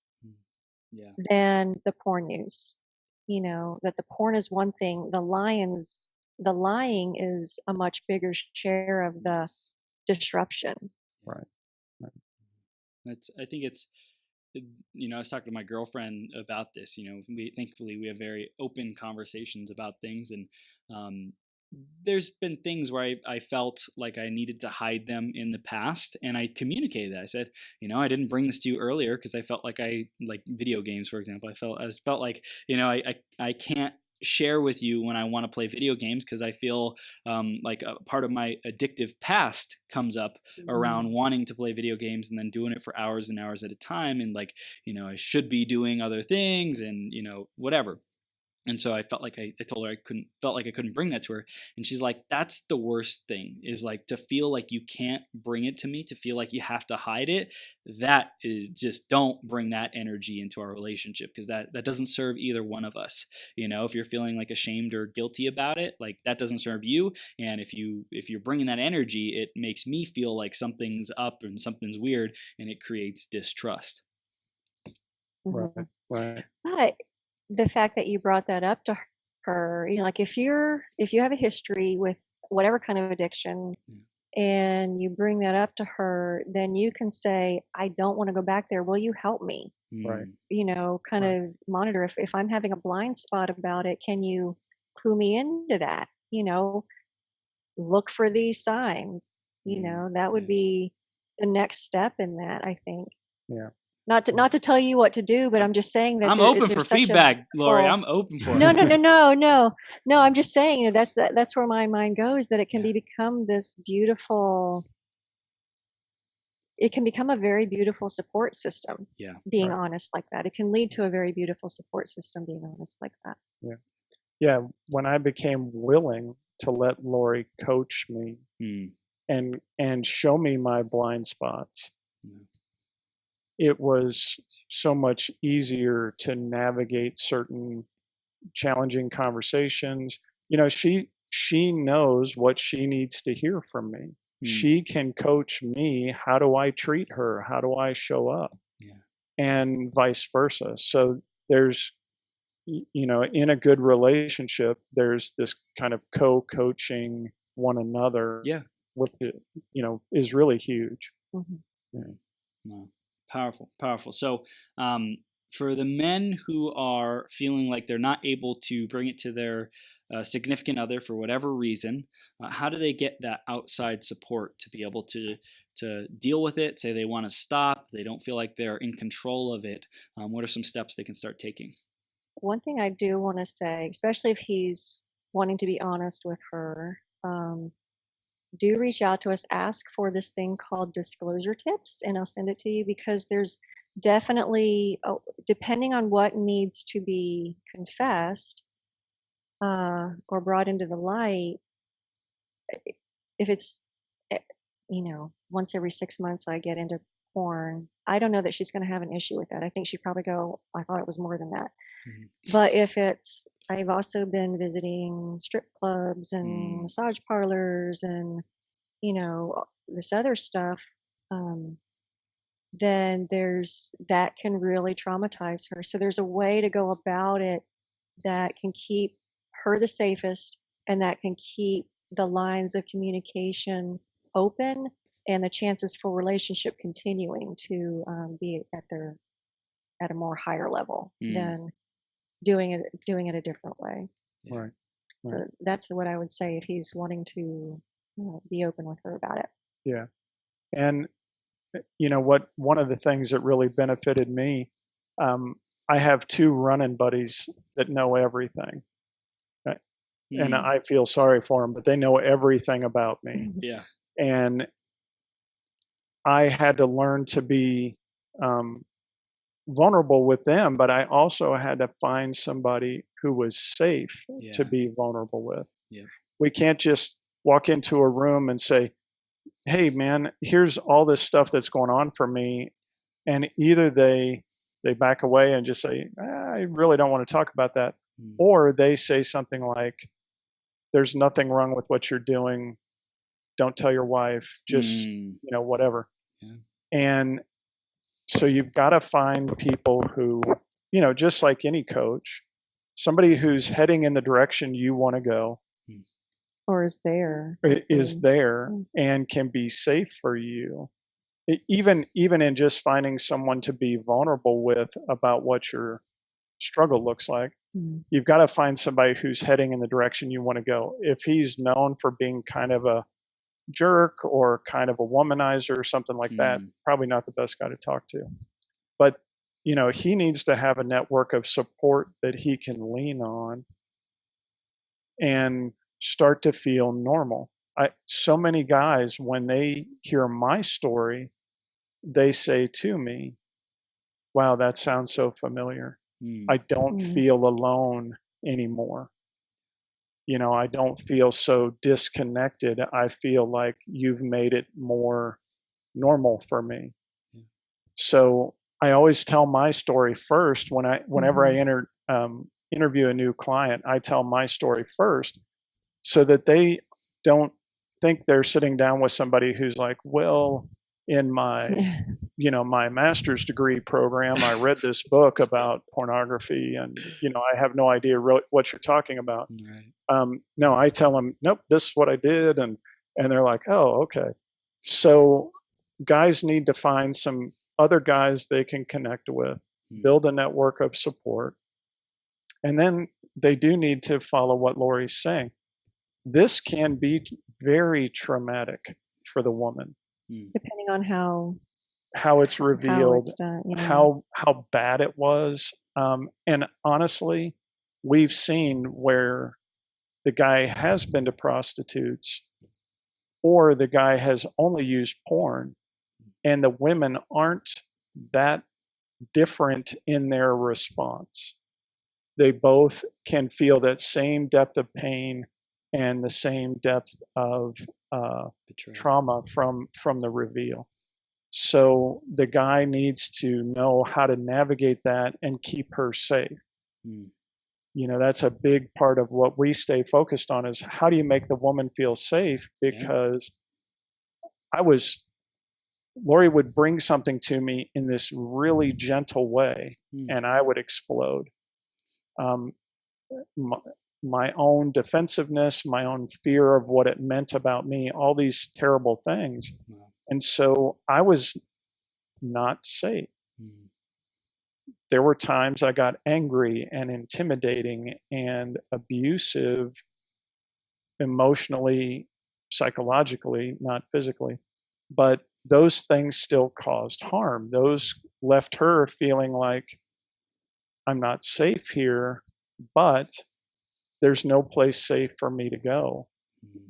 Speaker 1: Yeah.
Speaker 3: than the porn use. You know, that the porn is one thing, the lying is a much bigger share of the
Speaker 1: Yes.
Speaker 3: disruption.
Speaker 2: Right. Right.
Speaker 1: I think it's, you know, I was talking to my girlfriend about this. You know, thankfully we have very open conversations about things, and there's been things where I felt like I needed to hide them in the past, and I communicated that. I said, you know, I didn't bring this to you earlier because I felt like like video games, for example. I felt like, you know, I can't share with you when I want to play video games, because I feel like a part of my addictive past comes up around wanting to play video games and then doing it for hours and hours at a time, and like, you know, I should be doing other things, and, you know, whatever. And so I felt like I told her felt like I couldn't bring that to her. And she's like, that's the worst thing, is like to feel like you can't bring it to me, to feel like you have to hide it. That is just, don't bring that energy into our relationship, because that doesn't serve either one of us. You know, if you're feeling like ashamed or guilty about it, like that doesn't serve you. And if you're bringing that energy, it makes me feel like something's up and something's weird, and it creates distrust.
Speaker 2: Right.
Speaker 3: Mhm.
Speaker 2: Right.
Speaker 3: But the fact that you brought that up to her, you know, like if you have a history with whatever kind of addiction, and you bring that up to her, then you can say, I don't want to go back there. Will you help me?
Speaker 2: Right.
Speaker 3: You know, kind
Speaker 2: Right.
Speaker 3: of monitor, if I'm having a blind spot about it, can you clue me into that? You know, look for these signs. You know, that would be the next step in that, I think.
Speaker 2: Yeah.
Speaker 3: Not to tell you what to do, but I'm just saying that
Speaker 1: I'm open for
Speaker 3: there's such a
Speaker 1: feedback, Lori.
Speaker 3: full,
Speaker 1: I'm open for
Speaker 3: no,
Speaker 1: it.
Speaker 3: no, no, no, no, no. I'm just saying, you know, that's where my mind goes. That it can
Speaker 1: Yeah.
Speaker 3: become this beautiful. It can become a very beautiful support system.
Speaker 1: Yeah.
Speaker 3: Being
Speaker 2: Right.
Speaker 3: honest like that, it can lead to a very beautiful support system. Being honest like that.
Speaker 2: Yeah. Yeah. When I became willing to let Lori coach me and show me my blind spots, it was so much easier to navigate certain challenging conversations. You know, she knows what she needs to hear from me. She can coach me. How do I treat her? How do I show up?
Speaker 1: Yeah.
Speaker 2: And vice versa. So there's, you know, in a good relationship, there's this kind of co-coaching one another.
Speaker 1: Yeah.
Speaker 2: With it, you know, is really huge.
Speaker 3: Mm-hmm.
Speaker 2: Yeah.
Speaker 1: No. Powerful. So, for the men who are feeling like they're not able to bring it to their significant other for whatever reason, how do they get that outside support to be able to to deal with it, say they want to stop, they don't feel like they're in control of it, what are some steps they can start taking?
Speaker 3: One thing I do want to say, especially if he's wanting to be honest with her, do reach out to us, ask for this thing called disclosure tips, and I'll send it to you, because there's definitely, depending on what needs to be confessed or brought into the light, if it's, once every 6 months I get into porn, I don't know that she's going to have an issue with that. I think she'd probably go, I thought it was more than that. But if it's, I've also been visiting strip clubs and massage parlors and, this other stuff, then that can really traumatize her. So there's a way to go about it that can keep her the safest, and that can keep the lines of communication open and the chances for relationship continuing to be at a more higher level than doing it a different way.
Speaker 2: Right.
Speaker 3: So that's what I would say if he's wanting to be open with her about it.
Speaker 2: Yeah. And one of the things that really benefited me, I have 2 running buddies that know everything. And I feel sorry for them, but they know everything about me.
Speaker 1: Yeah.
Speaker 2: And I had to learn to be vulnerable with them, but I also had to find somebody who was safe to be vulnerable with.
Speaker 1: Yeah.
Speaker 2: We can't just walk into a room and say, hey man, here's all this stuff that's going on for me. And either they back away and just say, I really don't want to talk about that. Or they say something like, there's nothing wrong with what you're doing. Don't tell your wife, just, whatever. Yeah. And so you've got to find people who, just like any coach, somebody who's heading in the direction you want to go.
Speaker 3: Or is there
Speaker 2: and can be safe for you. Even in just finding someone to be vulnerable with about what your struggle looks like, you've got to find somebody who's heading in the direction you want to go. If he's known for being kind of a jerk or kind of a womanizer or something like that, probably not the best guy to talk to. But he needs to have a network of support that he can lean on and start to feel normal. So many guys, when they hear my story, they say to me, wow, that sounds so familiar. I don't feel alone anymore. I don't feel so disconnected. I feel like you've made it more normal for me. So I always tell my story first. Whenever I interview a new client, I tell my story first, so that they don't think they're sitting down with somebody who's like, well, in my my master's degree program, I read this book about pornography, and I have no idea what you're talking about. Right. No, I tell them, nope, this is what I did, and they're like, oh, okay. So guys need to find some other guys they can connect with, build a network of support, and then they do need to follow what Lori's saying. This can be very traumatic for the woman,
Speaker 3: depending on
Speaker 2: how it's revealed,
Speaker 3: how
Speaker 2: bad it was. And honestly, we've seen where the guy has been to prostitutes, or the guy has only used porn, and the women aren't that different in their response. They both can feel that same depth of pain and the same depth of trauma from the reveal. So the guy needs to know how to navigate that and keep her safe. That's a big part of what we stay focused on, is how do you make the woman feel safe? Because Lori would bring something to me in this really gentle way, and I would explode. My own defensiveness, my own fear of what it meant about me, all these terrible things. And so I was not safe. There were times I got angry and intimidating and abusive, emotionally, psychologically, not physically. But those things still caused harm. Those left her feeling like, I'm not safe here, but there's no place safe for me to go.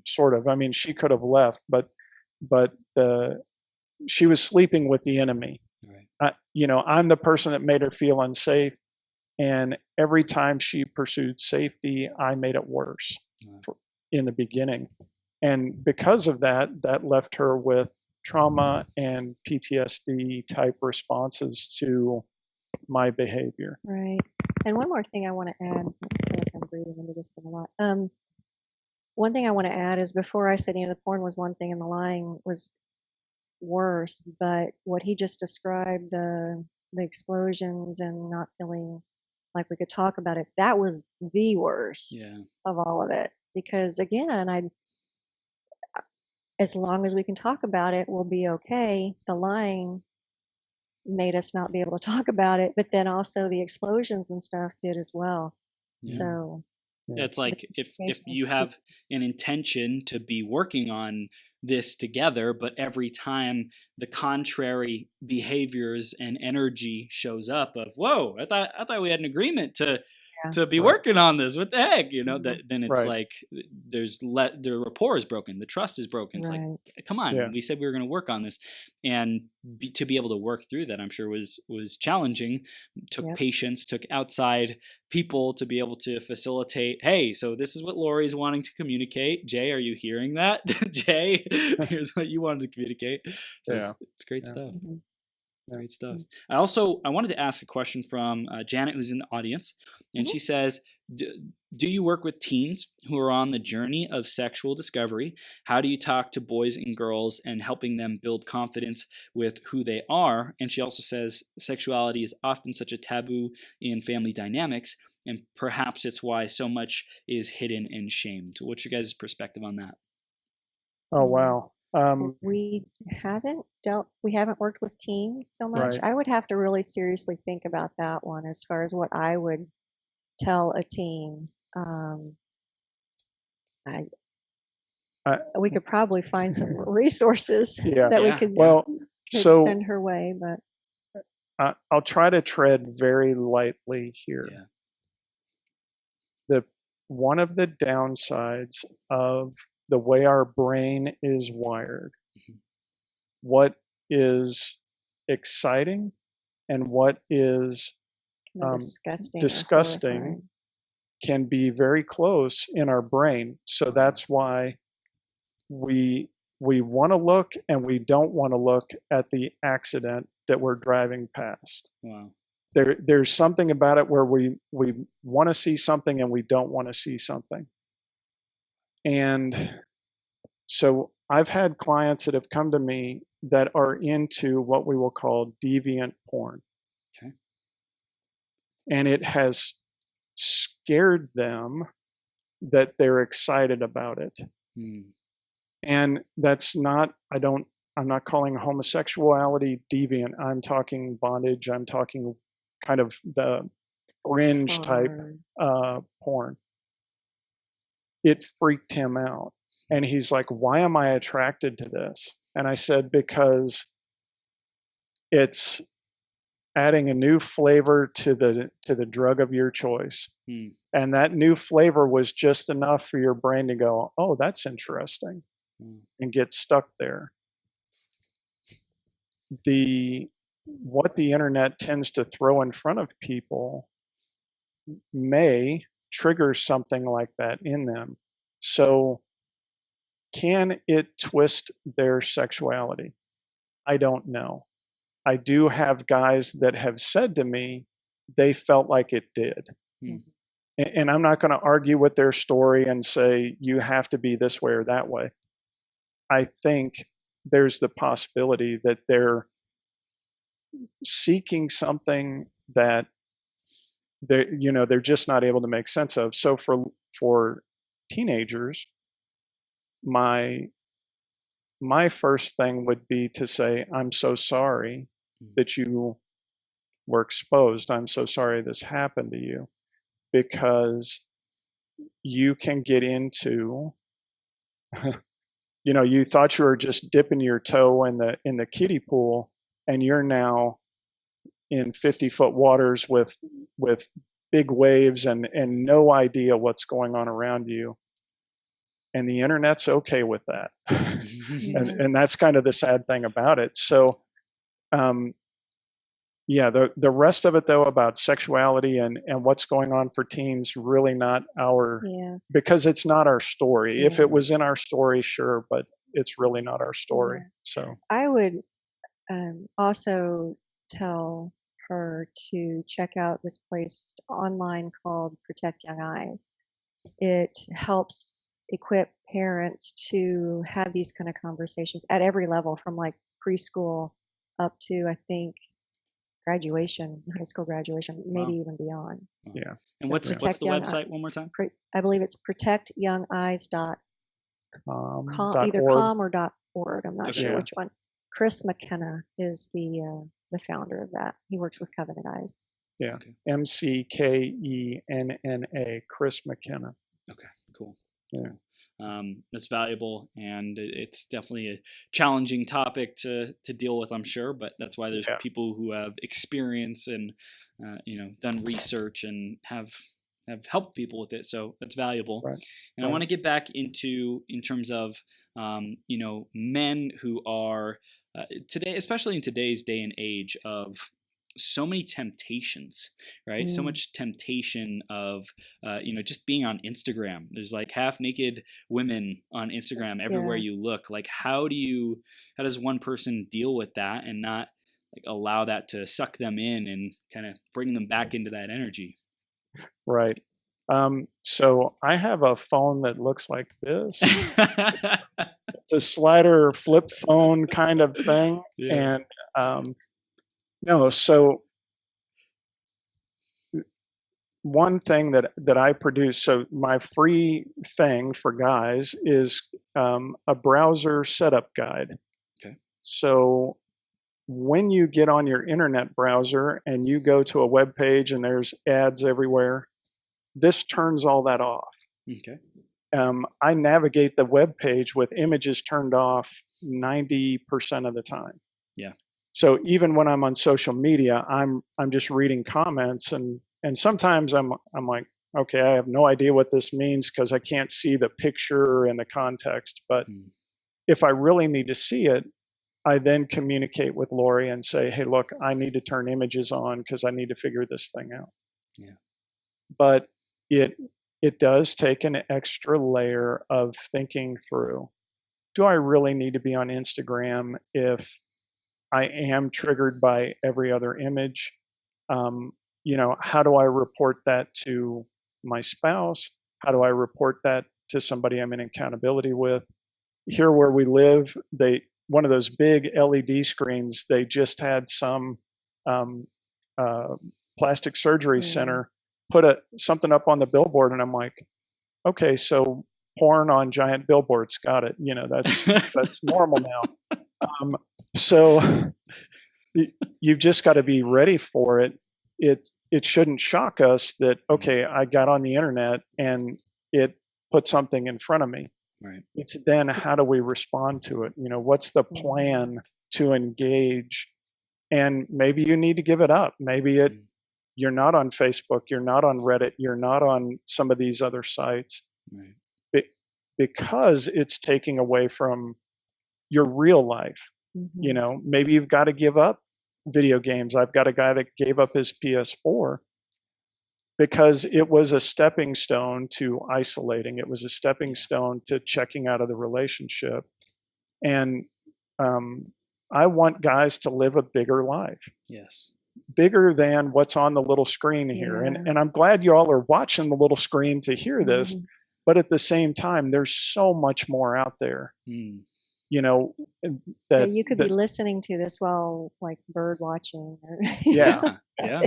Speaker 2: Sort of. I mean, she could have left, but she was sleeping with the enemy.
Speaker 1: Right.
Speaker 2: I'm the person that made her feel unsafe, and every time she pursued safety, I made it worse in the beginning. And because of that, that left her with trauma and PTSD type responses to my behavior.
Speaker 3: Right. And one more thing I want to add, I feel like I'm breathing into this thing a lot. One thing I want to add is before I said, the porn was one thing and the lying was worse, but what he just described, the explosions and not feeling like we could talk about it, that was the worst of all of it. Because again, as long as we can talk about it, we'll be okay. The lying made us not be able to talk about it, but then also the explosions and stuff did as well.
Speaker 1: Yeah.
Speaker 3: So
Speaker 1: it's like if you have an intention to be working on this together, but every time the contrary behaviors and energy shows up of, whoa, I thought we had an agreement to be working on this. What the heck, then it's like the rapport is broken, the trust is broken. It's like, come on, we said we were going to work on this, and to be able to work through that, I'm sure was challenging. Took patience, took outside people to be able to facilitate. Hey, so this is what Lori's wanting to communicate. Jay, are you hearing that? Jay, here's what you wanted to communicate. So it's great stuff. Mm-hmm. Great stuff. I wanted to ask a question from Janet, who's in the audience, and she says, do you work with teens who are on the journey of sexual discovery? How do you talk to boys and girls and helping them build confidence with who they are? And she also says sexuality is often such a taboo in family dynamics, and perhaps it's why so much is hidden and shamed. What's your guys' perspective on that?
Speaker 2: Oh, wow.
Speaker 3: We haven't worked with teens so much.
Speaker 2: Right.
Speaker 3: I would have to really seriously think about that one as far as what I would tell a teen. We could probably find some resources that we could send her way, but
Speaker 2: I'll try to tread very lightly here. One of the downsides of the way our brain is wired, what is exciting and what is disgusting can be very close in our brain. So that's why we want to look and we don't want to look at the accident that we're driving past.
Speaker 1: Wow.
Speaker 2: There's something about it where we want to see something and we don't want to see something. And so I've had clients that have come to me that are into what we will call deviant porn.
Speaker 1: Okay.
Speaker 2: And it has scared them that they're excited about it. And that's not, I'm not calling homosexuality deviant. I'm talking bondage. I'm talking kind of the fringe type porn. It freaked him out. And he's like, why am I attracted to this? And I said, because it's adding a new flavor to the drug of your choice. And that new flavor was just enough for your brain to go, oh, that's interesting, and get stuck there. What the internet tends to throw in front of people may trigger something like that in them. So can it twist their sexuality? I don't know. I do have guys that have said to me they felt like it did. And I'm not going to argue with their story and say you have to be this way or that way. I think there's the possibility that they're seeking something that they're just not able to make sense of. So for teenagers, my first thing would be to say, I'm so sorry that you were exposed. I'm so sorry this happened to you, because you can get into you know, you thought you were just dipping your toe in the kiddie pool, and you're now in 50-foot waters with big waves and no idea what's going on around you. And the internet's okay with that. And that's kind of the sad thing about it. So, yeah, the rest of it though about sexuality and what's going on for teens, really not our, because it's not our story. If it was in our story, sure, but it's really not our story. So
Speaker 3: I would also tell her to check out this place online called Protect Young Eyes. It helps equip parents to have these kind of conversations at every level, from like preschool up to, I think, graduation, high school graduation, maybe even beyond.
Speaker 2: Yeah.
Speaker 1: And
Speaker 3: So
Speaker 1: what's the website one more time?
Speaker 3: I believe it's protectyoungeyes.com, either
Speaker 2: .org.
Speaker 3: .com or .org. I'm not sure
Speaker 2: Yeah.
Speaker 3: which one. Chris McKenna is the founder of that. He works with Covenant Eyes.
Speaker 2: Yeah.
Speaker 1: Okay.
Speaker 2: McKenna, Chris McKenna.
Speaker 1: Okay, cool.
Speaker 2: Yeah.
Speaker 1: That's valuable, and it's definitely a challenging topic to deal with, I'm sure, but that's why there's people who have experience and done research and have helped people with it. So that's valuable.
Speaker 2: Right.
Speaker 1: And I want to get back in terms of men who are today, especially in today's day and age of so many temptations, right? So much temptation of, just being on Instagram. There's like half naked women on Instagram everywhere you look. Like, how does one person deal with that and not like allow that to suck them in and kind of bring them back into that energy?
Speaker 2: Right. So I have a phone that looks like this. It's a slider flip phone kind of thing. And, no, so one thing that I produce, so my free thing for guys is a browser setup guide.
Speaker 1: Okay.
Speaker 2: So when you get on your internet browser and you go to a web page and there's ads everywhere, this turns all that off.
Speaker 1: Okay.
Speaker 2: I navigate the web page with images turned off 90% of the time.
Speaker 1: Yeah.
Speaker 2: So even when I'm on social media, I'm just reading comments and sometimes I'm like, okay, I have no idea what this means because I can't see the picture and the context. But if I really need to see it, I then communicate with Lori and say, hey, look, I need to turn images on because I need to figure this thing out.
Speaker 1: Yeah.
Speaker 2: But it does take an extra layer of thinking through. Do I really need to be on Instagram if I am triggered by every other image? How do I report that to my spouse? How do I report that to somebody I'm in accountability with? Here where we live, one of those big LED screens, they just had some plastic surgery center put something up on the billboard, and I'm like, okay, so porn on giant billboards, got it. That's normal now. So you've just got to be ready for it. It shouldn't shock us that, okay, I got on the internet and it put something in front of me.
Speaker 1: Right.
Speaker 2: It's then how do we respond to it? What's the plan to engage? And maybe you need to give it up. Maybe you're not on Facebook, you're not on Reddit, you're not on some of these other sites.
Speaker 1: Right.
Speaker 2: Because it's taking away from your real life. Maybe you've got to give up video games. I've got a guy that gave up his PS4 because it was a stepping stone to isolating. It was a stepping stone to checking out of the relationship. And I want guys to live a bigger life.
Speaker 1: Yes.
Speaker 2: Bigger than what's on the little screen here. And I'm glad you all are watching the little screen to hear this. But at the same time, there's so much more out there. That
Speaker 3: you could be listening to this while like bird watching. Or
Speaker 2: yeah.
Speaker 1: Yeah.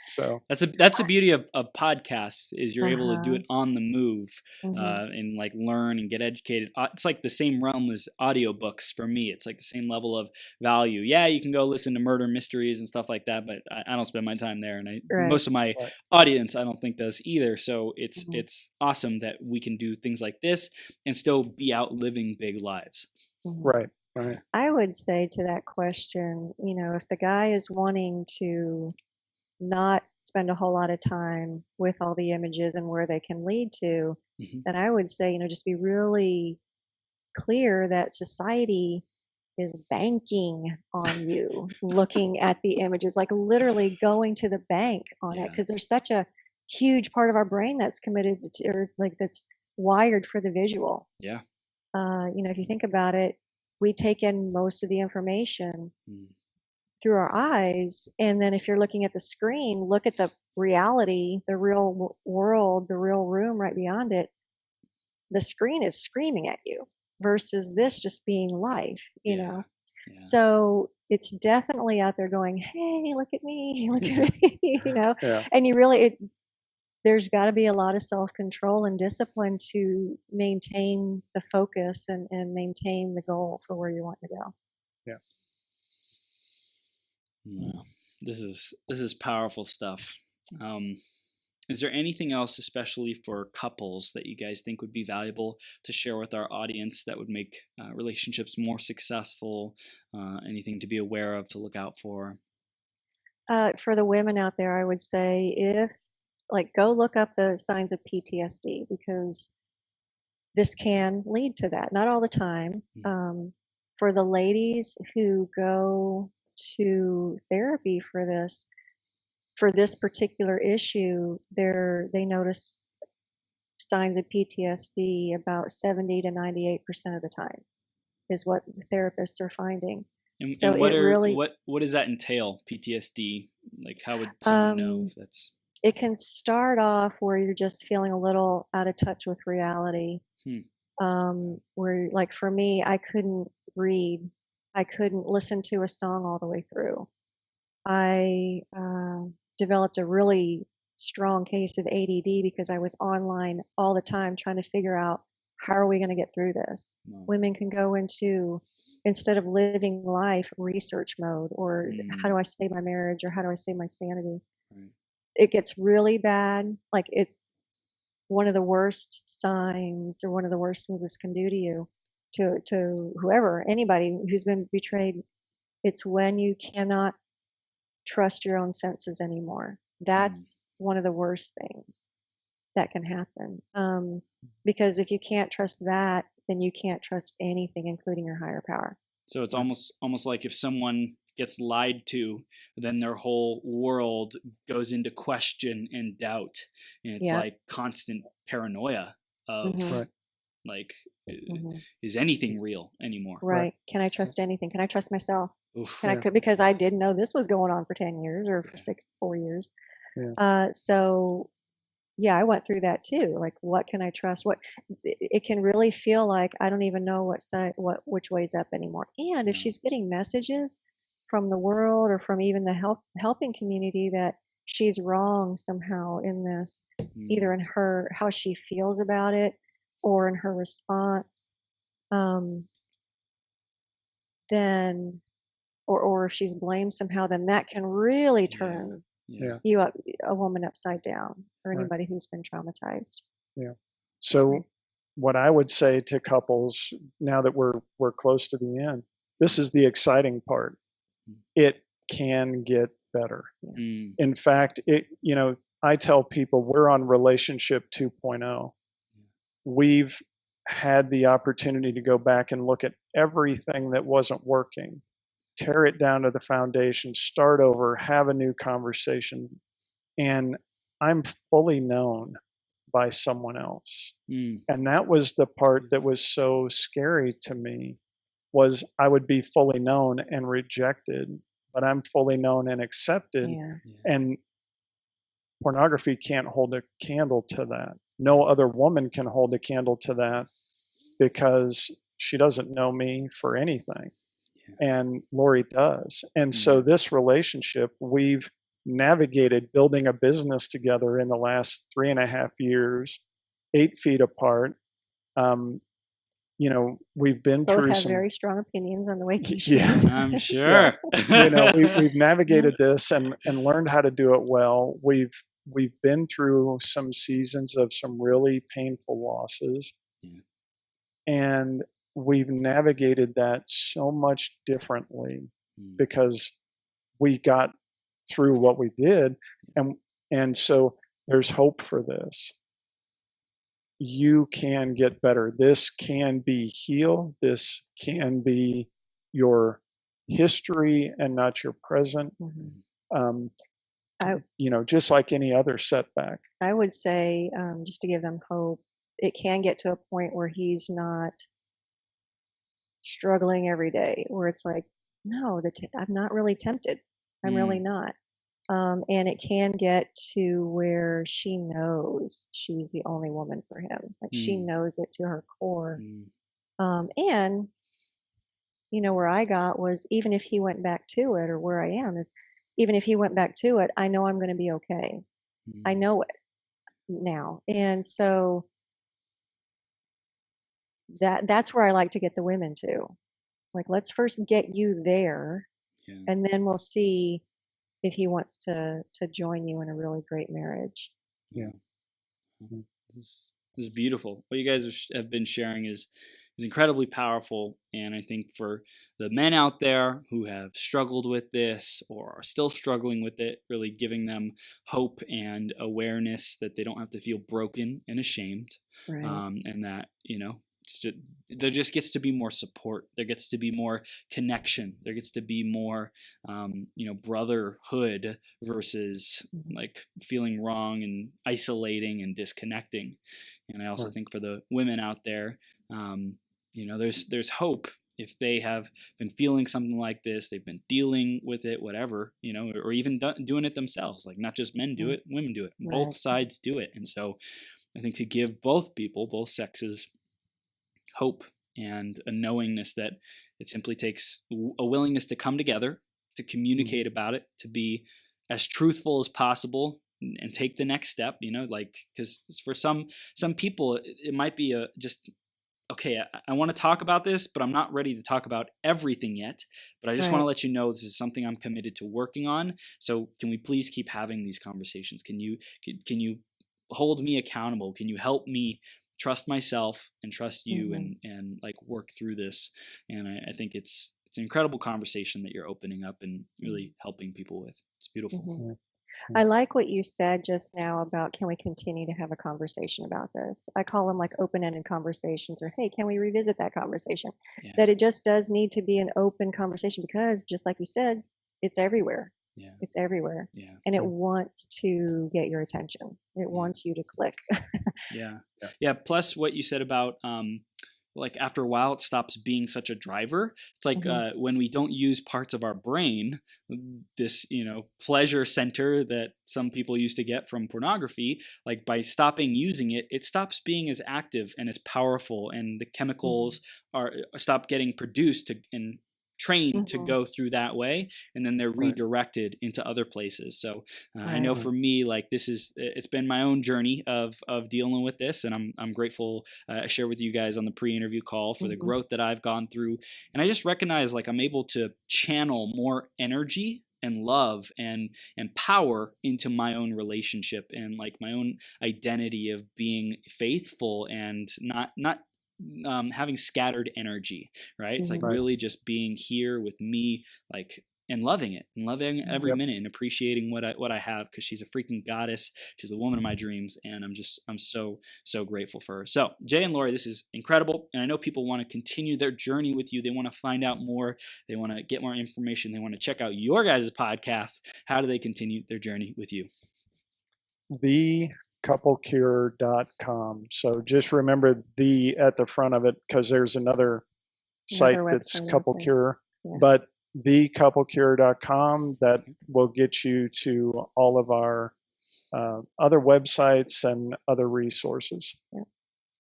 Speaker 2: So
Speaker 1: That's the beauty of podcasts is you're able to do
Speaker 3: Uh-huh.
Speaker 1: it on the move,
Speaker 3: Mhm.
Speaker 1: and like learn and get educated. It's like the same realm as audiobooks for me. It's like the same level of value. Yeah, you can go listen to murder mysteries and stuff like that, but I don't spend my time there, and
Speaker 3: Right.
Speaker 1: most of my
Speaker 2: Right.
Speaker 1: audience I don't think does either. So
Speaker 3: Mhm.
Speaker 1: it's awesome that we can do things like this and still be out living big lives.
Speaker 3: Mhm.
Speaker 2: right, right,
Speaker 3: I would say to that question, if the guy is wanting to not spend a whole lot of time with all the images and where they can lead to,
Speaker 1: Mhm.
Speaker 3: then I would say, just be really clear that society is banking on you looking at the images, like literally going to the bank on it,
Speaker 1: Yeah.
Speaker 3: because there's such a huge part of our brain that's committed to, or like that's wired for the visual.
Speaker 1: Yeah.
Speaker 3: If you think about it, we take in most of the information
Speaker 1: Mm.
Speaker 3: through our eyes, and then if you're looking at the screen, look at the reality, the real world, the real room right beyond it. The screen is screaming at you versus this just being life,
Speaker 1: Yeah. Yeah.
Speaker 3: So it's definitely out there going, hey, look at me, look at me,
Speaker 2: yeah,
Speaker 3: and there's got to be a lot of self-control and discipline to maintain the focus and maintain the goal for where you want to go.
Speaker 2: yeah.
Speaker 1: Yeah. This is powerful stuff. Is there anything else, especially for couples, that you guys think would be valuable to share with our audience that would make relationships more successful? Anything to be aware of, to look out for?
Speaker 3: For the women out there, I would say go look up the signs of PTSD, because this can lead to that. Not all the time. For the ladies who go to therapy for this particular issue, they notice signs of PTSD about 70 to 98% of the time, is what the therapists are finding. So
Speaker 1: And
Speaker 3: it really,
Speaker 1: what does that entail? PTSD? Like, how would someone know
Speaker 3: um,
Speaker 1: if that's?
Speaker 3: it can start off where you're just feeling a little out of touch with reality.
Speaker 1: Hmm.
Speaker 3: Where, like, for me, I couldn't read, I couldn't listen to a song all the way through. I developed a really strong case of ADD because I was online all the time trying to figure out, how are we going to get through this?
Speaker 1: No.
Speaker 3: Women can go into, instead of living life, research mode, or how do I save my marriage, or how do I save my sanity?
Speaker 1: Right.
Speaker 3: It gets really bad. Like, it's one of the worst signs, or one of the worst things this can do to you, to whoever, anybody who's been betrayed. It's when you cannot trust your own senses anymore. That's one of the worst things that can happen. Because if you can't trust that, then you can't trust anything, including your higher power.
Speaker 1: So it's almost like if someone gets lied to, then their whole world goes into question and doubt, and it's
Speaker 3: Yeah.
Speaker 1: like constant paranoia of
Speaker 3: Mhm.
Speaker 2: Right.
Speaker 1: like,
Speaker 3: Mhm.
Speaker 1: is anything real anymore?
Speaker 3: Right. Can I trust anything? Can I trust myself?
Speaker 1: Oof.
Speaker 3: Can I?
Speaker 2: Yeah.
Speaker 3: Because I didn't know this was going on for 10 years or for 4 years.
Speaker 2: Yeah.
Speaker 3: So yeah, I went through that too. Like, what can I trust? It can really feel like I don't even know which way's up anymore. And if
Speaker 1: Yeah.
Speaker 3: she's getting messages from the world, or from even the helping community, that she's wrong somehow in this, either in her, how she feels about it, or in her response, um, then, or if she's blamed somehow, then that can really turn
Speaker 1: Yeah.
Speaker 3: you up, a woman upside down, or
Speaker 2: Right.
Speaker 3: anybody who's been traumatized.
Speaker 2: Yeah. So what I would say to couples, now that we're close to the end, this is the exciting part. It can get better. In fact, I tell people we're on relationship 2.0. We've had the opportunity to go back and look at everything that wasn't working, tear it down to the foundation, start over, have a new conversation. And I'm fully known by someone else. And that was the part that was so scary to me, was I would be fully known and rejected, but I'm fully known and accepted.
Speaker 3: Yeah.
Speaker 2: And pornography can't hold a candle to that. No other woman can hold a candle to that, because she doesn't know me for anything. And Lori does. And so this relationship, we've navigated building a business together in the last 3.5 years, 8 feet apart. You know, we've been
Speaker 3: Both
Speaker 2: through
Speaker 3: have
Speaker 2: some,
Speaker 3: very strong opinions on the way you
Speaker 2: yeah,
Speaker 3: shoot.
Speaker 1: I'm
Speaker 2: yeah.
Speaker 1: sure.
Speaker 2: You know, we've navigated this and learned how to do it well. We've been through some seasons of some really painful losses,
Speaker 1: Yeah.
Speaker 2: and we've navigated that so much differently
Speaker 1: Mm.
Speaker 2: because we got through what we did, and so there's hope for this. You can get better. This can be healed. This can be your history and not your present.
Speaker 3: Mhm.
Speaker 2: Um,
Speaker 3: I
Speaker 2: you know, just like any other setback.
Speaker 3: I would say, just to give them hope, it can get to a point where he's not struggling every day, where it's like, no, I'm not really tempted. I'm really
Speaker 1: Mm.
Speaker 3: not. And it can get to where she knows she's the only woman for him. Like she
Speaker 1: Mm.
Speaker 3: knows it to her core.
Speaker 1: Mm.
Speaker 3: And you know, where I got was even if he went back to it, or where I am is even if he went back to it, I know I'm going to be okay. I
Speaker 1: Mm.
Speaker 3: know it now. And so that's where I like to get the women to. Like, let's first get you there,
Speaker 1: Yeah.
Speaker 3: and then we'll see if he wants to join you in a really great marriage.
Speaker 2: Yeah.
Speaker 1: This is beautiful. What you guys have been sharing is incredibly powerful, and I think for the men out there who have struggled with this or are still struggling with it, really giving them hope and awareness that they don't have to feel broken and ashamed,
Speaker 3: Right.
Speaker 1: and that there just gets to be more support. There gets to be more connection. There gets to be more, brotherhood versus like feeling wrong and isolating and disconnecting. And I also
Speaker 2: Right.
Speaker 1: think for the women out there, there's hope if they have been feeling something like this, they've been dealing with it, whatever, or even doing it themselves. Like not just men do it, women do it,
Speaker 3: Right.
Speaker 1: both sides do it. And so I think to give both people, both sexes, hope and a knowingness that it simply takes a willingness to come together, to communicate about it, to be as truthful as possible and take the next step, like, because for some people it might be just okay, I want to talk about this, but I'm not ready to talk about everything yet. But I just want to
Speaker 3: Right.
Speaker 1: let you know this is something I'm committed to working on. So can we please keep having these conversations? Can you hold me accountable? Can you help me trust myself and trust you and like work through this? And I think it's an incredible conversation that you're opening up and really helping people with. It's beautiful.
Speaker 3: I like what you said just now about can we continue to have a conversation about this? I call them like open-ended conversations, or hey, can we revisit that conversation?
Speaker 1: Yeah.
Speaker 3: That it just does need to be an open conversation because just like you said, it's everywhere.
Speaker 1: Yeah.
Speaker 3: It's everywhere.
Speaker 1: Yeah.
Speaker 3: And it wants to get your attention. It wants you to click.
Speaker 1: Yeah. Plus what you said about like after a while it stops being such a driver. It's like when we don't use parts of our brain, this pleasure center that some people used to get from pornography, like by stopping using it, it stops being as active and as powerful, and the chemicals stop getting produced and trained to go through that way, and then they're redirected into other places. So I know for me, like it's been my own journey of dealing with this, and I'm grateful I share with you guys on the pre-interview call for the growth that I've gone through, and I just recognize like I'm able to channel more energy and love and power into my own relationship and like my own identity of being faithful and not having scattered energy, right? It's like really just being here with me, like, and loving it and loving every minute and appreciating what I have, because she's a freaking goddess. She's a woman of my dreams, and I'm so grateful for her. So Jay and Lori, this is incredible, and I know people want to continue their journey with you. They want to find out more. They want to get more information. They want to check out your guys' podcast. How do they continue their journey with you?
Speaker 2: thecouplecure.com. So just remember the at the front of it, because there's another site that's Couple Cure, but thecouplecure.com, that will get you to all of our other websites and other resources.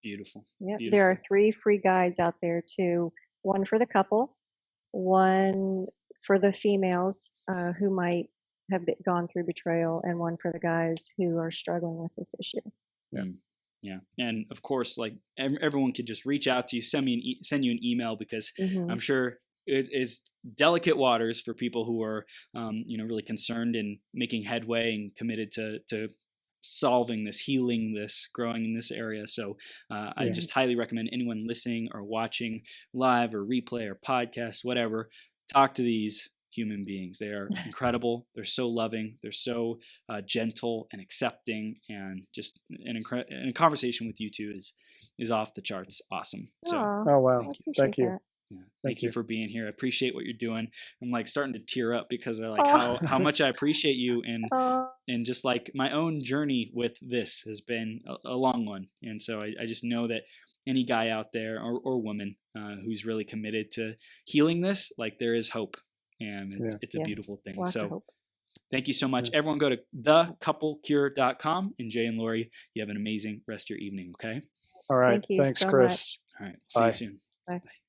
Speaker 1: Beautiful.
Speaker 3: Yep.
Speaker 1: Beautiful.
Speaker 3: There are 3 free guides out there too. One for the couple, one for the females who might have gone through betrayal, and one for the guys who are struggling with this issue.
Speaker 1: Yeah, and of course, like everyone could just reach out to you, send you an email, because I'm sure it is delicate waters for people who are, really concerned and making headway and committed to solving this, healing this, growing in this area. So I just highly recommend anyone listening or watching live or replay or podcast, whatever, talk to these human beings. They are incredible. They're so loving. They're so gentle and accepting, and just and a conversation with you two is off the charts. Awesome. So
Speaker 2: oh wow, thank you.
Speaker 1: Yeah, thank you for being here. I appreciate what you're doing. I'm like starting to tear up because I like how much I appreciate you, and just like my own journey with this has been a long one. And so I just know that any guy out there or woman who's really committed to healing this, like there is hope, and it's a beautiful thing. So thank you so much. Everyone go to thecouplecure.com, and Jay and Lori, you have an amazing rest of your evening. Okay.
Speaker 2: All right.
Speaker 3: Thank you
Speaker 2: Thanks,
Speaker 3: so
Speaker 2: Chris.
Speaker 3: much.
Speaker 1: All right. See you soon.
Speaker 3: Bye.
Speaker 1: Bye.